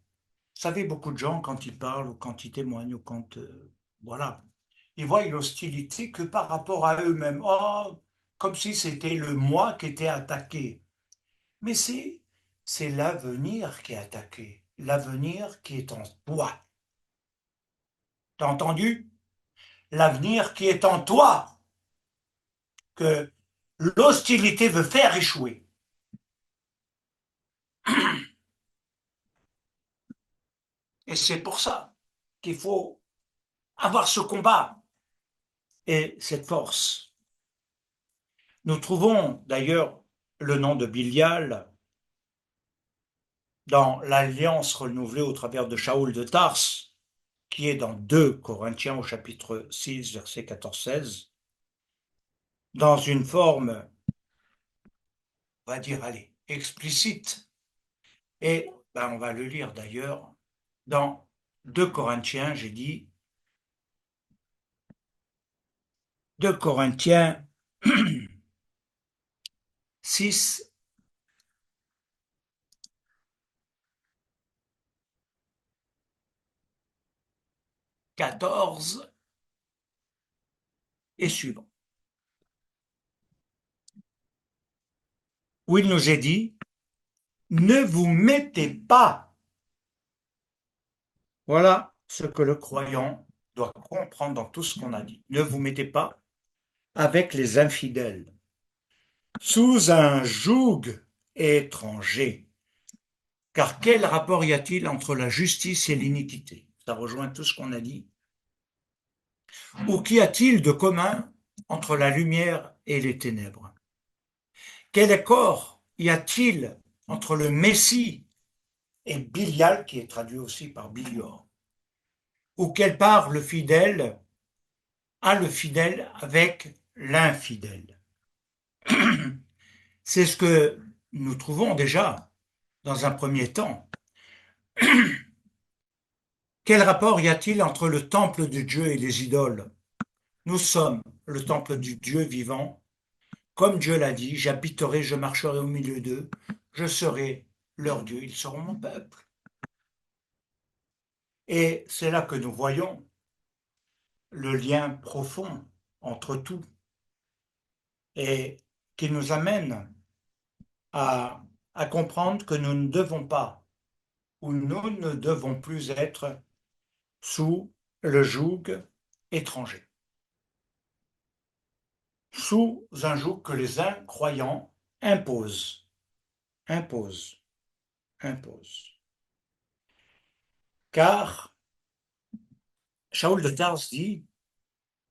Vous savez, beaucoup de gens, quand ils parlent ou quand ils témoignent ou quand... voilà, ils voient l'hostilité que par rapport à eux-mêmes. Oh, comme si c'était le moi qui était attaqué. Mais c'est l'avenir qui est attaqué. L'avenir qui est en toi. T'as entendu? L'avenir qui est en toi. Que l'hostilité veut faire échouer. Et c'est pour ça qu'il faut avoir ce combat et cette force. Nous trouvons d'ailleurs le nom de Bilial dans l'alliance renouvelée au travers de Shaoul de Tars, qui est dans 2 Corinthiens au chapitre 6, verset 14-16, dans une forme, on va dire, allez, explicite. Et ben, on va le lire d'ailleurs dans 2 Corinthiens, j'ai dit, 2 Corinthiens 6, 14 et suivant, où il nous est dit, ne vous mettez pas. Voilà ce que le croyant doit comprendre dans tout ce qu'on a dit. Ne vous mettez pas avec les infidèles, sous un joug étranger. Car quel rapport y a-t-il entre la justice et l'iniquité? Ça rejoint tout ce qu'on a dit. Ou qu'y a-t-il de commun entre la lumière et les ténèbres? Quel accord y a-t-il entre le Messie et Bilial, qui est traduit aussi par Bilior? Ou quelle part le fidèle a le fidèle avec l'infidèle? C'est ce que nous trouvons déjà dans un premier temps. Quel rapport y a-t-il entre le temple de Dieu et les idoles? Nous sommes le temple du Dieu vivant. Comme Dieu l'a dit, j'habiterai, je marcherai au milieu d'eux, je serai leur Dieu, ils seront mon peuple. Et c'est là que nous voyons le lien profond entre tout et qui nous amène à, à comprendre que nous ne devons pas ou nous ne devons plus être sous le joug étranger, sous un joug que les incroyants imposent, imposent, imposent. Car Shaul de Tarse dit: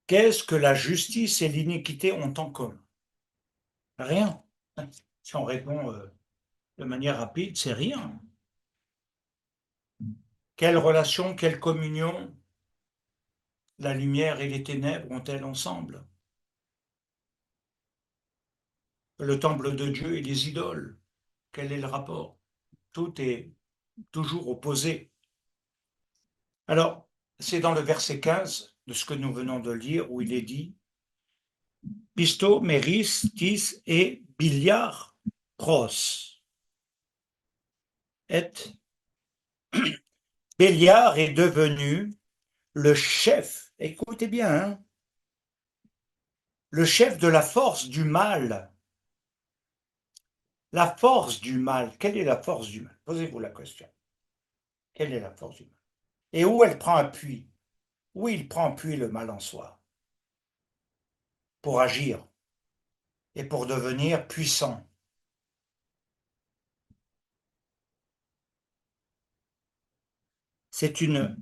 qu'est-ce que la justice et l'iniquité ont en commun? Rien. Si on répond de manière rapide, c'est rien. Quelle relation, quelle communion la lumière et les ténèbres ont-elles ensemble? Le temple de Dieu et les idoles, quel est le rapport? Tout est toujours opposé. Alors, c'est dans le verset 15 de ce que nous venons de lire où il est dit: Pisto, Méris, Tis et Biliar, Pros. Et Béliard est devenu le chef, écoutez bien, hein, le chef de la force du mal. La force du mal, quelle est la force du mal? Posez-vous la question. Quelle est la force du mal? Et où elle prend appui? Où il prend appui le mal en soi? Pour agir et pour devenir puissant. C'est une,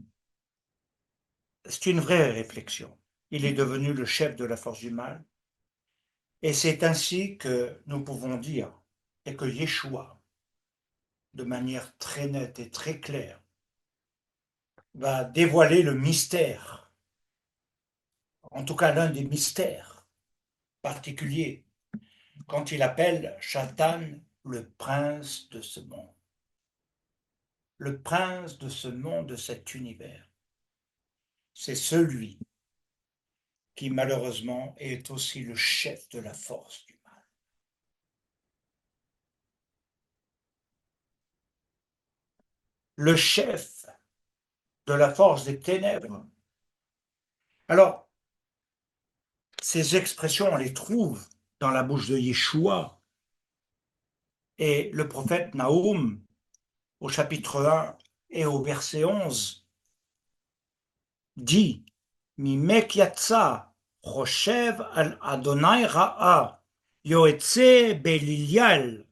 c'est une vraie réflexion. Il est devenu le chef de la force du mal. Et c'est ainsi que nous pouvons dire, et que Yeshua, de manière très nette et très claire, va dévoiler le mystère, en tout cas l'un des mystères particuliers, quand il appelle Satan le prince de ce monde. Le prince de ce monde, de cet univers. C'est celui qui malheureusement est aussi le chef de la force du mal. Le chef de la force des ténèbres. Alors, ces expressions, on les trouve dans la bouche de Yeshua. Et le prophète Naoum, au chapitre 1 et au verset 11, dit: Mimek yatsa, Choshev al Adonai ra'a, Yoetze belilial,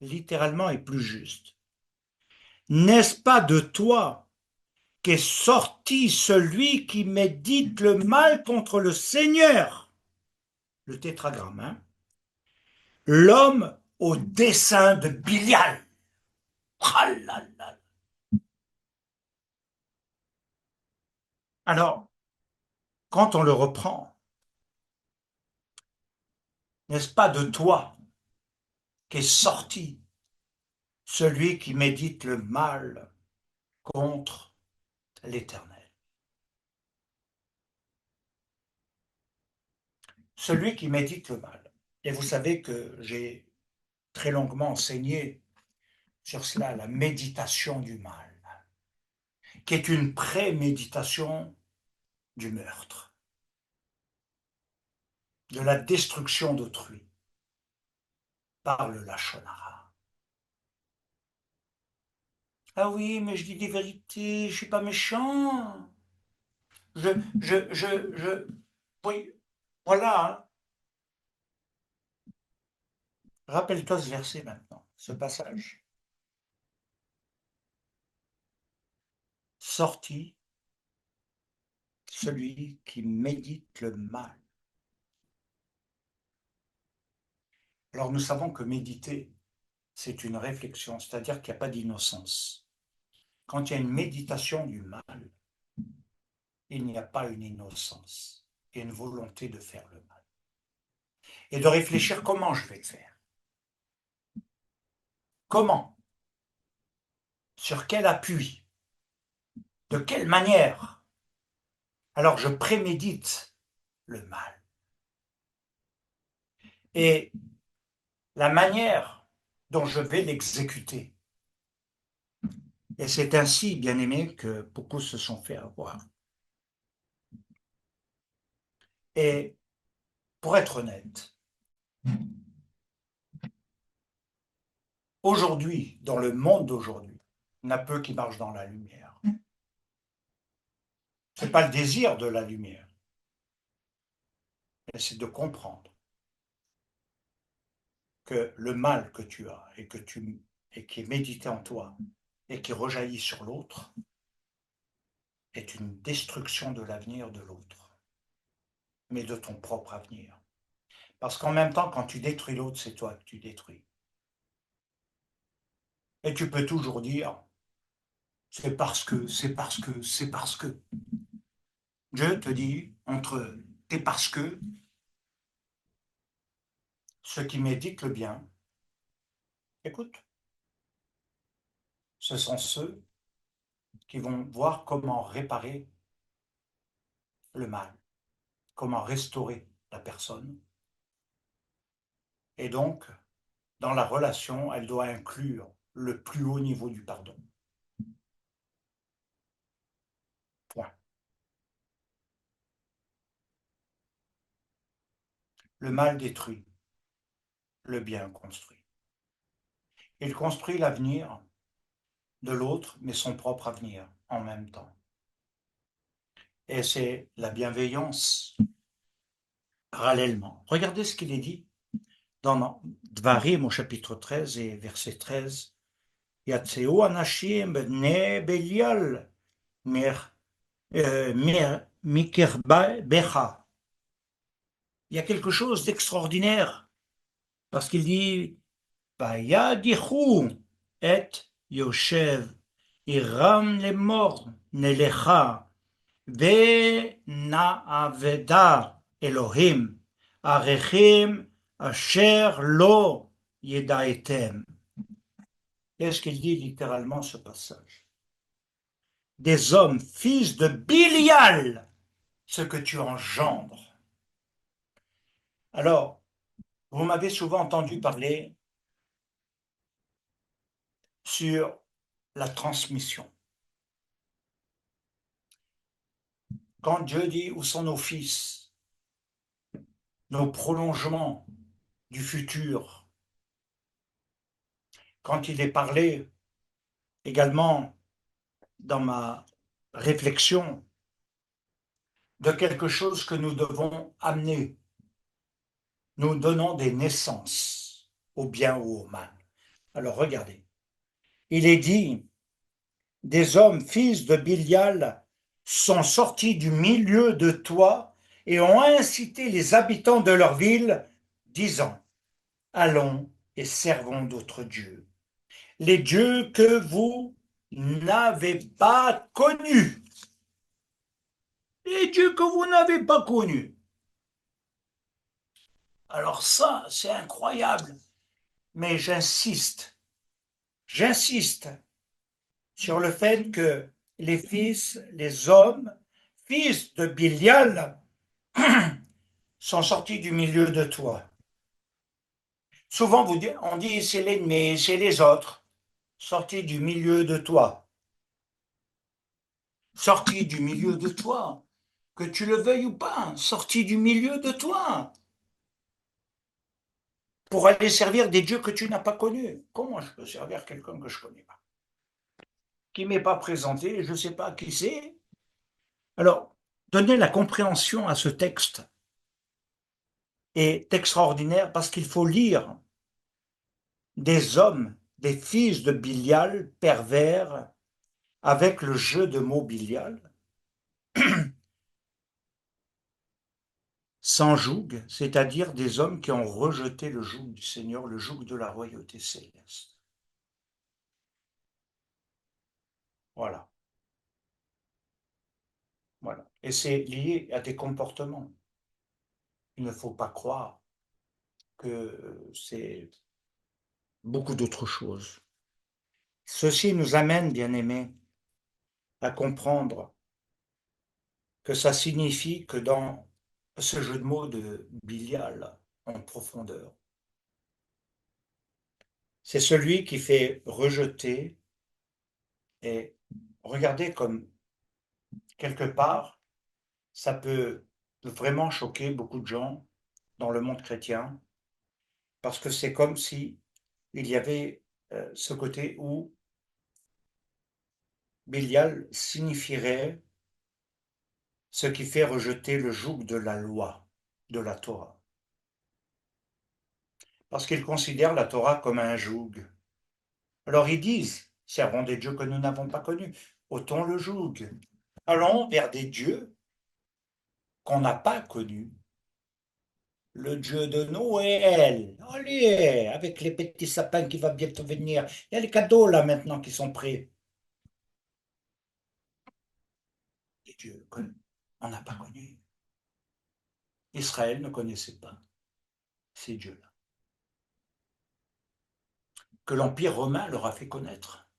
littéralement est plus juste. N'est-ce pas de toi qu'est sorti celui qui médite le mal contre le Seigneur? Le tétragramme, hein? L'homme au dessein de Bilial. Ah là là. Alors, quand on le reprend, n'est-ce pas de toi qu'est sorti celui qui médite le mal contre l'Éternel? Celui qui médite le mal. Et vous savez que j'ai très longuement enseigné sur cela, la méditation du mal, qui est une préméditation du meurtre, de la destruction d'autrui par le lachon hara. Ah oui, mais je dis des vérités, je ne suis pas méchant. Je, oui, voilà, hein. Rappelle-toi ce verset maintenant, ce passage. Sorti celui qui médite le mal. Alors nous savons que méditer, c'est une réflexion, c'est-à-dire qu'il n'y a pas d'innocence. Quand il y a une méditation du mal, il n'y a pas une innocence, il y a une volonté de faire le mal. Et de réfléchir comment je vais le faire. Comment? Sur quel appui? De quelle manière? Alors je prémédite le mal. Et la manière dont je vais l'exécuter. Et c'est ainsi, bien aimé, que beaucoup se sont fait avoir. Et pour être honnête, aujourd'hui, dans le monde d'aujourd'hui, il y en a peu qui marchent dans la lumière. Ce n'est pas le désir de la lumière, mais c'est de comprendre que le mal que tu as et qui est médité en toi et qui rejaillit sur l'autre est une destruction de l'avenir de l'autre, mais de ton propre avenir. Parce qu'en même temps, quand tu détruis l'autre, c'est toi que tu détruis. Et tu peux toujours dire, c'est parce que, c'est parce que, c'est parce que. Dieu te dit, entre tes parce que, ceux qui méditent le bien, écoute, ce sont ceux qui vont voir comment réparer le mal, comment restaurer la personne. Et donc, dans la relation, elle doit inclure le plus haut niveau du pardon. Point. Le mal détruit, le bien construit. Il construit l'avenir de l'autre, mais son propre avenir en même temps. Et c'est la bienveillance parallèlement. Regardez ce qu'il est dit dans Dvarim au chapitre 13 et verset 13. Yatseu anashim bnei belial mikerbecha. Il y a quelque chose d'extraordinaire parce qu'il dit Vayadichu et Yoshev Iram lemor nelecha ונעבדה אלוהים, עריכם אשר לא ידעתם. Qu'est-ce qu'il dit littéralement ce passage? Des hommes, fils de Bilial, ce que tu engendres. Alors, vous m'avez souvent entendu parler sur la transmission. Quand Dieu dit où sont nos fils, nos prolongements du futur, quand il est parlé également dans ma réflexion de quelque chose que nous devons amener. Nous donnons des naissances au bien ou au mal. Alors regardez, il est dit, des hommes fils de Bilial sont sortis du milieu de toi et ont incité les habitants de leur ville, disant, allons et servons d'autres dieux, les dieux que vous n'avez pas connus. Les dieux que vous n'avez pas connus. Alors ça, c'est incroyable. Mais j'insiste sur le fait que les fils, les hommes, fils de Bilial, sont sortis du milieu de toi. Souvent, on dit c'est l'ennemi, c'est les autres, sortis du milieu de toi. Sortis du milieu de toi. Que tu le veuilles ou pas, sortis du milieu de toi. Pour aller servir des dieux que tu n'as pas connus. Comment je peux servir quelqu'un que je ne connais pas? Qui ne m'est pas présenté, je ne sais pas qui c'est. Alors, donner la compréhension à ce texte est extraordinaire parce qu'il faut lire des hommes, des fils de Bilial, pervers, avec le jeu de mots Bilial. sans joug, c'est-à-dire des hommes qui ont rejeté le joug du Seigneur, le joug de la royauté céleste. Voilà. Voilà. Et c'est lié à des comportements. Il ne faut pas croire que c'est beaucoup d'autres choses. Ceci nous amène, bien-aimés, à comprendre que ça signifie que dans ce jeu de mots de Bilial en profondeur, c'est celui qui fait rejeter et regardez comme quelque part, ça peut vraiment choquer beaucoup de gens dans le monde chrétien, parce que c'est comme si il y avait ce côté où Bilial signifierait ce qui fait rejeter le joug de la loi, de la Torah. Parce qu'ils considèrent la Torah comme un joug. Alors ils disent, servons des dieux que nous n'avons pas connus, ôtons le joug, allons vers des dieux qu'on n'a pas connus. Le dieu de Noël, allez, avec les petits sapins qui vont bientôt venir, il y a les cadeaux là maintenant qui sont prêts. Les dieux qu'on n'a pas connus. Israël ne connaissait pas ces dieux-là, que l'Empire romain leur a fait connaître.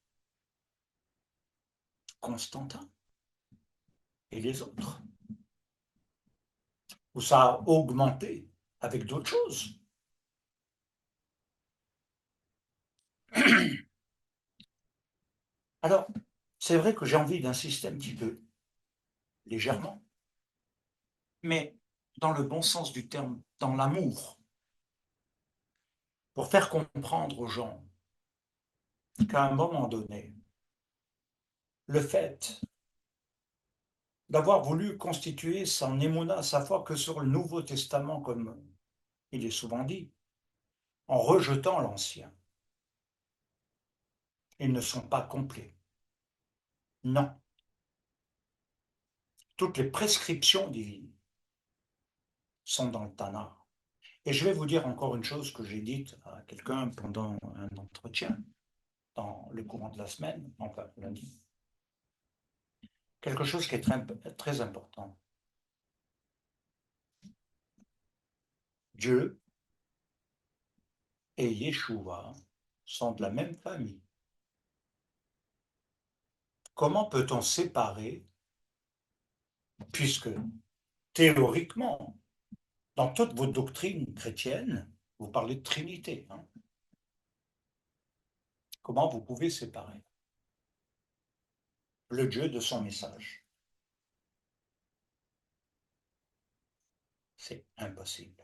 Constantin et les autres, où ça a augmenté avec d'autres choses. Alors, c'est vrai que j'ai envie d'insister un petit peu, légèrement, mais dans le bon sens du terme, dans l'amour, pour faire comprendre aux gens qu'à un moment donné, le fait d'avoir voulu constituer son émouna, sa foi, que sur le Nouveau Testament, comme il est souvent dit, en rejetant l'Ancien, ils ne sont pas complets. Non. Toutes les prescriptions divines sont dans le Tanakh. Et je vais vous dire encore une chose que j'ai dite à quelqu'un pendant un entretien dans le courant de la semaine, enfin lundi. Quelque chose qui est très, très important. Dieu et Yeshua sont de la même famille. Comment peut-on séparer, puisque théoriquement, dans toutes vos doctrines chrétiennes, vous parlez de Trinité. Hein? Comment vous pouvez séparer le Dieu de son message? C'est impossible.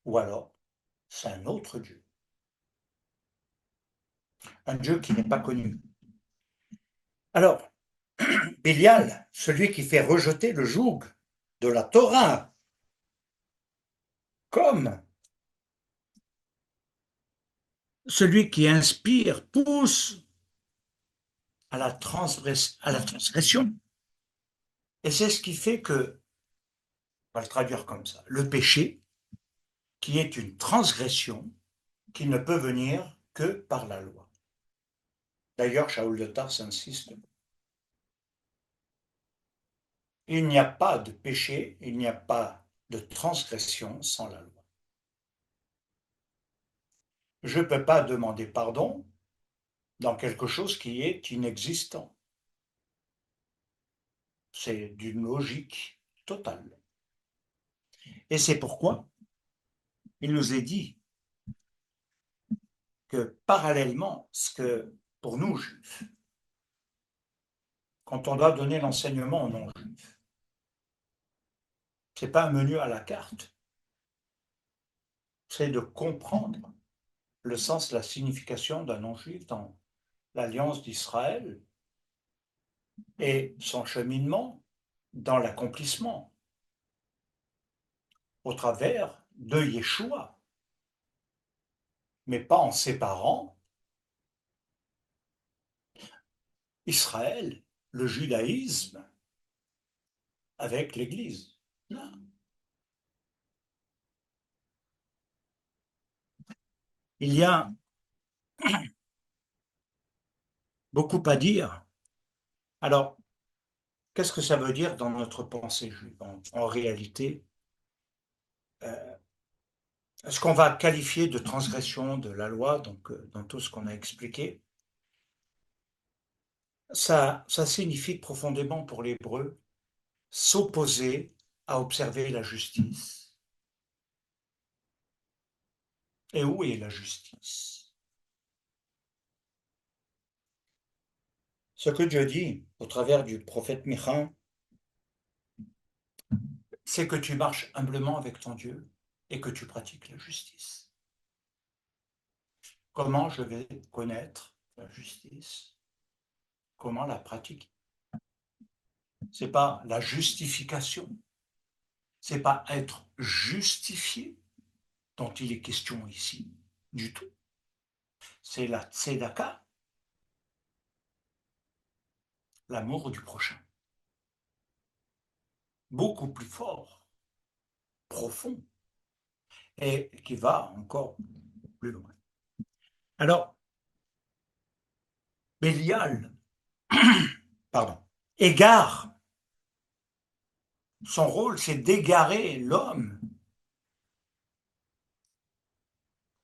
Ou alors, c'est un autre Dieu. Un Dieu qui n'est pas connu. Alors, Bélial, celui qui fait rejeter le joug de la Torah, comme celui qui inspire, pousse à la transgression. Et c'est ce qui fait que, on va le traduire comme ça, le péché, qui est une transgression, qui ne peut venir que par la loi. D'ailleurs, Shaul de Tarse insiste. Il n'y a pas de péché, il n'y a pas de transgression sans la loi. Je ne peux pas demander pardon dans quelque chose qui est inexistant. C'est d'une logique totale. Et c'est pourquoi il nous est dit que parallèlement, ce que pour nous, juifs, quand on doit donner l'enseignement aux non-juifs, ce n'est pas un menu à la carte, c'est de comprendre le sens, la signification d'un non-juif dans l'alliance d'Israël et son cheminement dans l'accomplissement au travers de Yeshua, mais pas en séparant Israël, le judaïsme, avec l'Église. Non. Il y a beaucoup à dire. Alors, qu'est-ce que ça veut dire dans notre pensée juive en réalité, euh, ce qu'on va qualifier de transgression de la loi, donc dans tout ce qu'on a expliqué, ça signifie profondément pour l'hébreu s'opposer à observer la justice. Et où est la justice? Ce que Dieu dit au travers du prophète Micha, c'est que tu marches humblement avec ton Dieu et que tu pratiques la justice. Comment je vais connaître la justice? Comment la pratiquer? C'est pas la justification, c'est pas être justifié dont il est question ici du tout. C'est la tzedaka, l'amour du prochain, beaucoup plus fort, profond, et qui va encore plus loin. Alors, Bélial, pardon, égare. Son rôle, c'est d'égarer l'homme,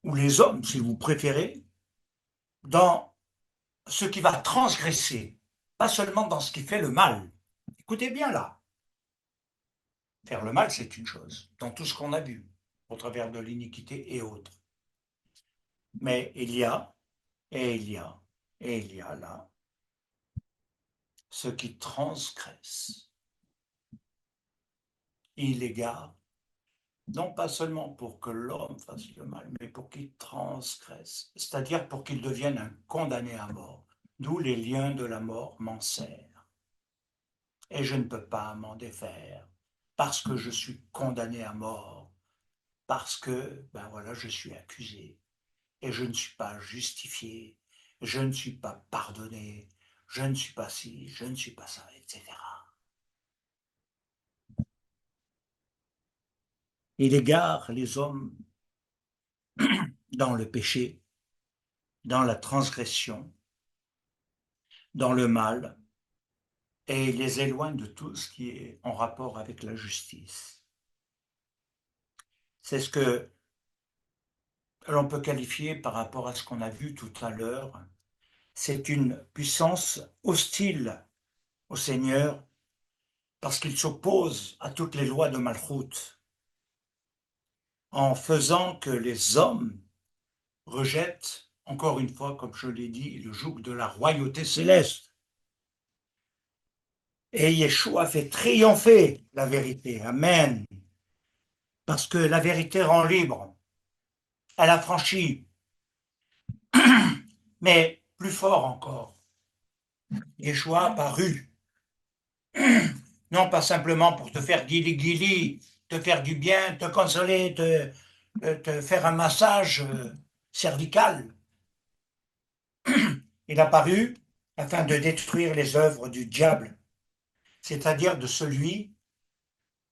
ou les hommes, si vous préférez, dans ce qui va transgresser, pas seulement dans ce qui fait le mal. Écoutez bien là, faire le mal, c'est une chose, dans tout ce qu'on a vu, au travers de l'iniquité et autres. Mais il y a, et il y a, et il y a là, ce qui transgresse. Il égare, non pas seulement pour que l'homme fasse le mal, mais pour qu'il transgresse, c'est-à-dire pour qu'il devienne un condamné à mort, d'où les liens de la mort m'enserrent. Et je ne peux pas m'en défaire, parce que je suis condamné à mort, parce que, ben voilà, je suis accusé, et je ne suis pas justifié, je ne suis pas pardonné, je ne suis pas ci, je ne suis pas ça, etc. Il égare les hommes dans le péché, dans la transgression, dans le mal, et il les éloigne de tout ce qui est en rapport avec la justice. C'est ce que l'on peut qualifier par rapport à ce qu'on a vu tout à l'heure. C'est une puissance hostile au Seigneur parce qu'il s'oppose à toutes les lois de Malchut en faisant que les hommes rejettent, encore une fois, comme je l'ai dit, le joug de la royauté céleste. Et Yeshua fait triompher la vérité. Amen. Parce que la vérité rend libre. Elle affranchit. Mais plus fort encore, Yeshua apparut. Non pas simplement pour te faire guili-guili, te faire du bien, te consoler, te faire un massage cervical. Il apparut afin de détruire les œuvres du diable, c'est-à-dire de celui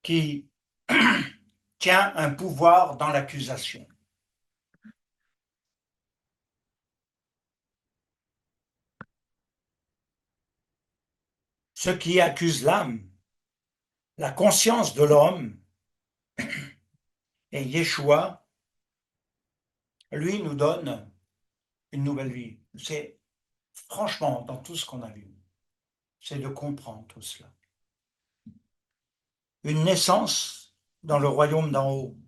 qui tient un pouvoir dans l'accusation. Ce qui accuse l'âme, la conscience de l'homme, et Yeshua, lui, nous donne une nouvelle vie. C'est franchement, dans tout ce qu'on a vu, c'est de comprendre tout cela. Une naissance dans le royaume d'en haut.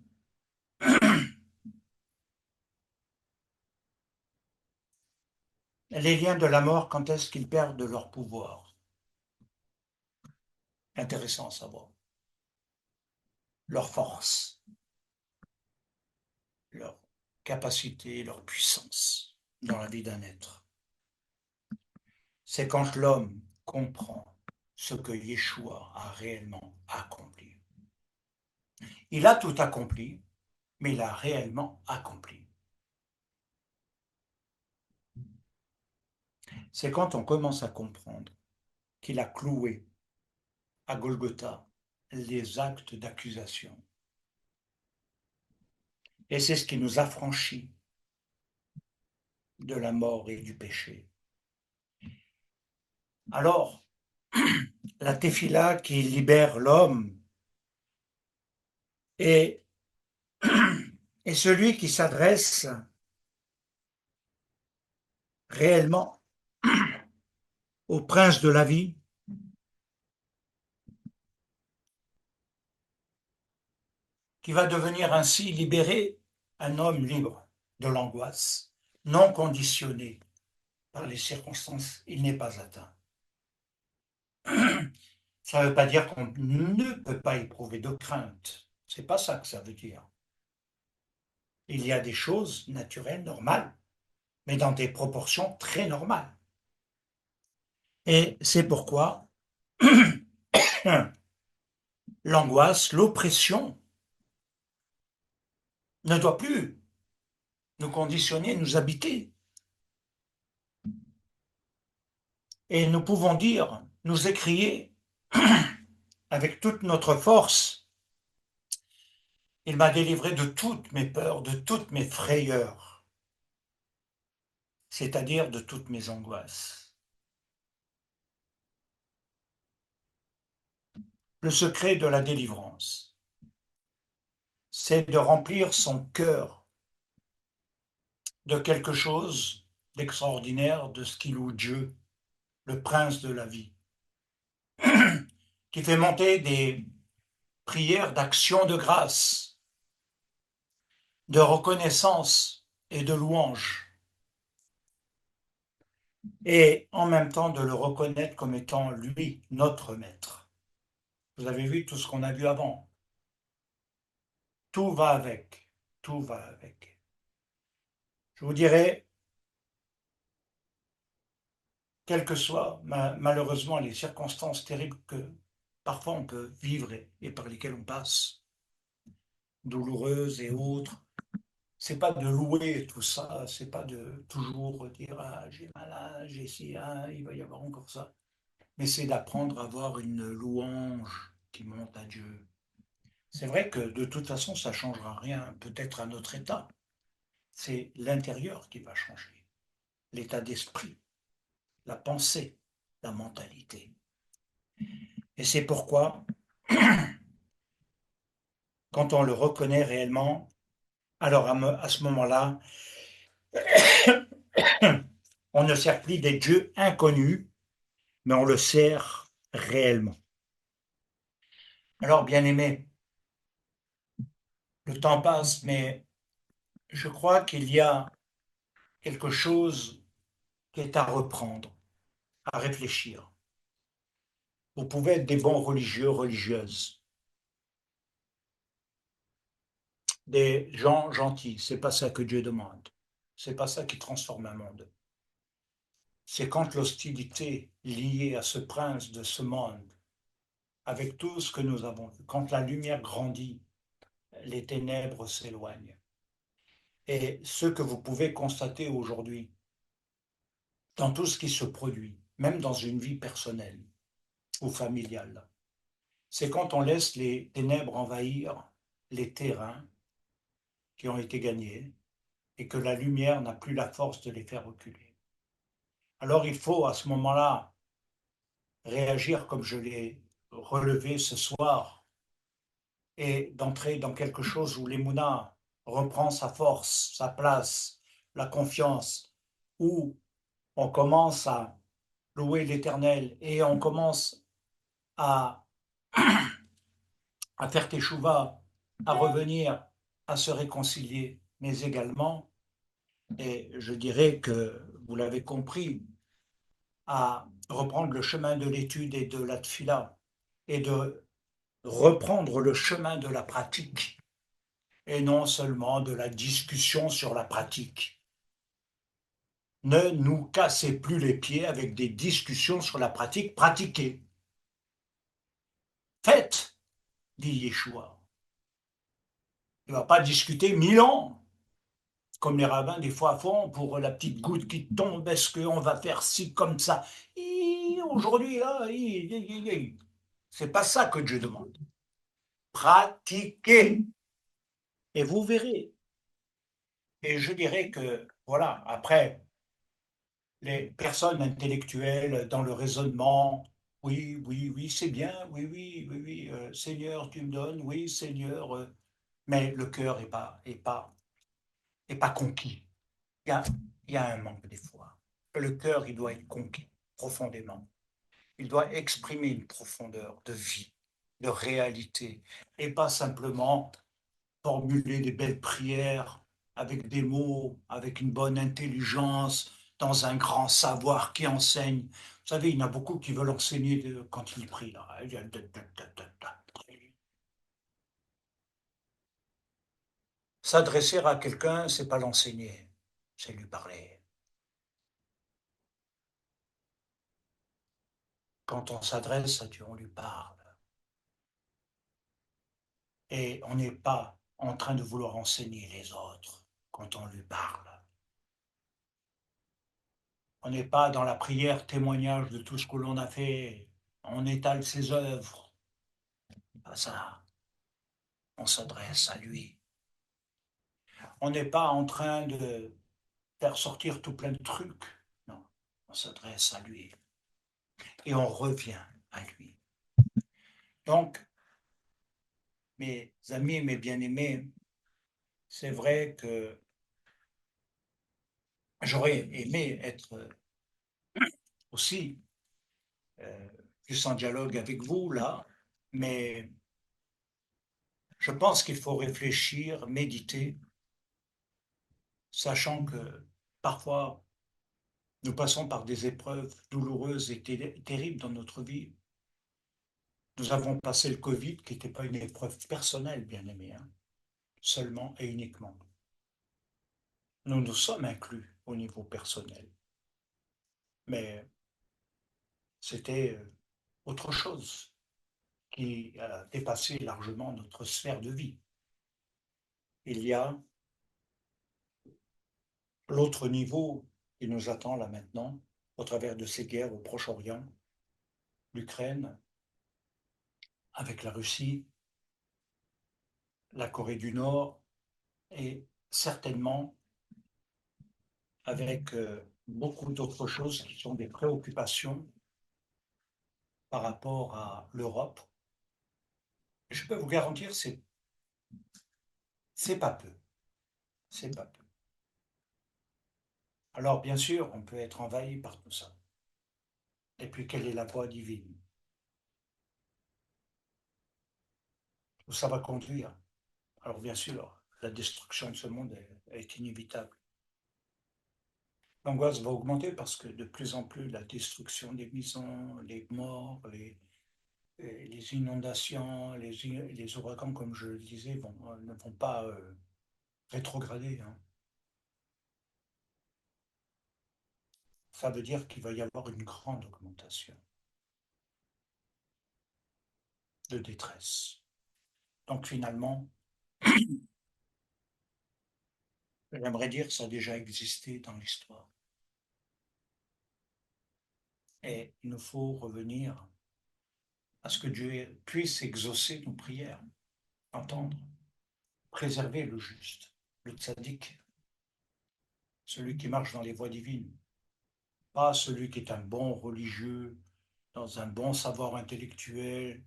Les liens de la mort, quand est-ce qu'ils perdent leur pouvoir? Intéressant à savoir. Leur force, leur capacité, leur puissance dans la vie d'un être. C'est quand l'homme comprend ce que Yeshua a réellement accompli. Il a tout accompli, mais il a réellement accompli. C'est quand on commence à comprendre qu'il a cloué à Golgotha les actes d'accusation. Et c'est ce qui nous affranchit de la mort et du péché. Alors, la tefila qui libère l'homme est, est celui qui s'adresse réellement au prince de la vie, qui va devenir ainsi libéré, un homme libre de l'angoisse, non conditionné par les circonstances, il n'est pas atteint. Ça ne veut pas dire qu'on ne peut pas éprouver de crainte. C'est pas ça que ça veut dire. Il y a des choses naturelles, normales, mais dans des proportions très normales. Et c'est pourquoi l'angoisse, l'oppression ne doit plus nous conditionner, nous habiter. Et nous pouvons dire, nous écrier avec toute notre force, il m'a délivré de toutes mes peurs, de toutes mes frayeurs, c'est-à-dire de toutes mes angoisses. Le secret de la délivrance, c'est de remplir son cœur de quelque chose d'extraordinaire, de ce qui loue Dieu, le prince de la vie, qui fait monter des prières d'action de grâce, de reconnaissance et de louange, et en même temps de le reconnaître comme étant lui, notre maître. Vous avez vu tout ce qu'on a vu avant. Tout va avec. Tout va avec. Je vous dirais, quelles que soient malheureusement les circonstances terribles que parfois on peut vivre et par lesquelles on passe, douloureuses et autres, c'est pas de louer tout ça, c'est pas de toujours dire ah, j'ai mal, ah, j'ai ci, ah, il va y avoir encore ça, mais c'est d'apprendre à avoir une louange qui monte à Dieu. C'est vrai que de toute façon, ça ne changera rien, peut-être à notre état. C'est l'intérieur qui va changer, l'état d'esprit, la pensée, la mentalité. Et c'est pourquoi, quand on le reconnaît réellement, alors à ce moment-là, on ne sert plus des dieux inconnus, mais on le sert réellement. Alors, bien aimé, le temps passe, mais je crois qu'il y a quelque chose qui est à reprendre, à réfléchir. Vous pouvez être des bons religieux, religieuses, des gens gentils. C'est pas ça que Dieu demande. C'est pas ça qui transforme un monde. C'est quand l'hostilité liée à ce prince de ce monde, avec tout ce que nous avons vu, quand la lumière grandit, les ténèbres s'éloignent. Et ce que vous pouvez constater aujourd'hui, dans tout ce qui se produit, même dans une vie personnelle ou familiale, c'est quand on laisse les ténèbres envahir les terrains qui ont été gagnés et que la lumière n'a plus la force de les faire reculer. Alors il faut à ce moment-là réagir comme je l'ai relevé ce soir et d'entrer dans quelque chose où l'émouna reprend sa force, sa place, la confiance, où on commence à louer l'Éternel et on commence à, à faire teshuva, à revenir, à se réconcilier, mais également, et je dirais que vous l'avez compris, à reprendre le chemin de l'étude et de la tfila, et de reprendre le chemin de la pratique, et non seulement de la discussion sur la pratique. Ne nous cassez plus les pieds avec des discussions sur la pratique, pratiquez. Faites, dit Yeshua. Il ne va pas discuter 1000 ans, comme les rabbins des fois font, pour la petite goutte qui tombe, est-ce qu'on va faire ci comme ça. Aujourd'hui, là, c'est pas ça que Dieu demande. Pratiquez, et vous verrez. Et je dirais que, voilà, après, les personnes intellectuelles dans le raisonnement. Oui, oui, oui, c'est bien, oui, oui, oui, oui, Seigneur, tu me donnes, oui, Seigneur, mais le cœur est pas conquis. Il y a, il y a un manque des fois. Le cœur, il doit être conquis profondément. Il doit exprimer une profondeur de vie, de réalité, et pas simplement formuler des belles prières avec des mots, avec une bonne intelligence, dans un grand savoir qui enseigne. Vous savez, il y en a beaucoup qui veulent enseigner quand ils prient. Là. S'adresser à quelqu'un, c'est pas l'enseigner, c'est lui parler. Quand on s'adresse à Dieu, on lui parle. Et on n'est pas en train de vouloir enseigner les autres quand on lui parle. On n'est pas dans la prière témoignage de tout ce que l'on a fait. On étale ses œuvres. Pas ça. On s'adresse à lui. On n'est pas en train de faire sortir tout plein de trucs. Non, on s'adresse à lui. Et on revient à lui. Donc, mes amis, mes bien-aimés, c'est vrai que j'aurais aimé être aussi euh, plus en dialogue avec vous là, mais je pense qu'il faut réfléchir, méditer, sachant que parfois nous passons par des épreuves douloureuses et terribles dans notre vie. Nous avons passé le Covid, qui n'était pas une épreuve personnelle, bien aimé, hein, seulement et uniquement. Nous nous sommes inclus au niveau personnel, mais c'était autre chose qui a dépassé largement notre sphère de vie. Il y a l'autre niveau qui nous attend là maintenant, au travers de ces guerres au Proche-Orient, l'Ukraine avec la Russie, la Corée du Nord et certainement avec beaucoup d'autres choses qui sont des préoccupations par rapport à l'Europe. Je peux vous garantir, c'est pas peu, c'est pas peu. Alors bien sûr, on peut être envahi par tout ça. Et puis quelle est la voie divine? Où ça va conduire? Alors bien sûr, la destruction de ce monde est inévitable. L'angoisse va augmenter parce que de plus en plus la destruction des maisons, les morts, les inondations, les ouragans, comme je le disais, ne vont pas rétrograder, hein. Ça veut dire qu'il va y avoir une grande augmentation de détresse. Donc finalement, j'aimerais dire que ça a déjà existé dans l'histoire. Et il nous faut revenir à ce que Dieu puisse exaucer nos prières, entendre, préserver le juste, le tzaddik, celui qui marche dans les voies divines, pas celui qui est un bon religieux, dans un bon savoir intellectuel,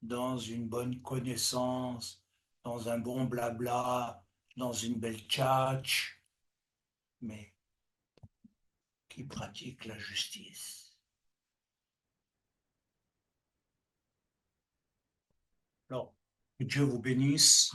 dans une bonne connaissance, dans un bon blabla, dans une belle tchatch, mais qui pratique la justice. Alors, que Dieu vous bénisse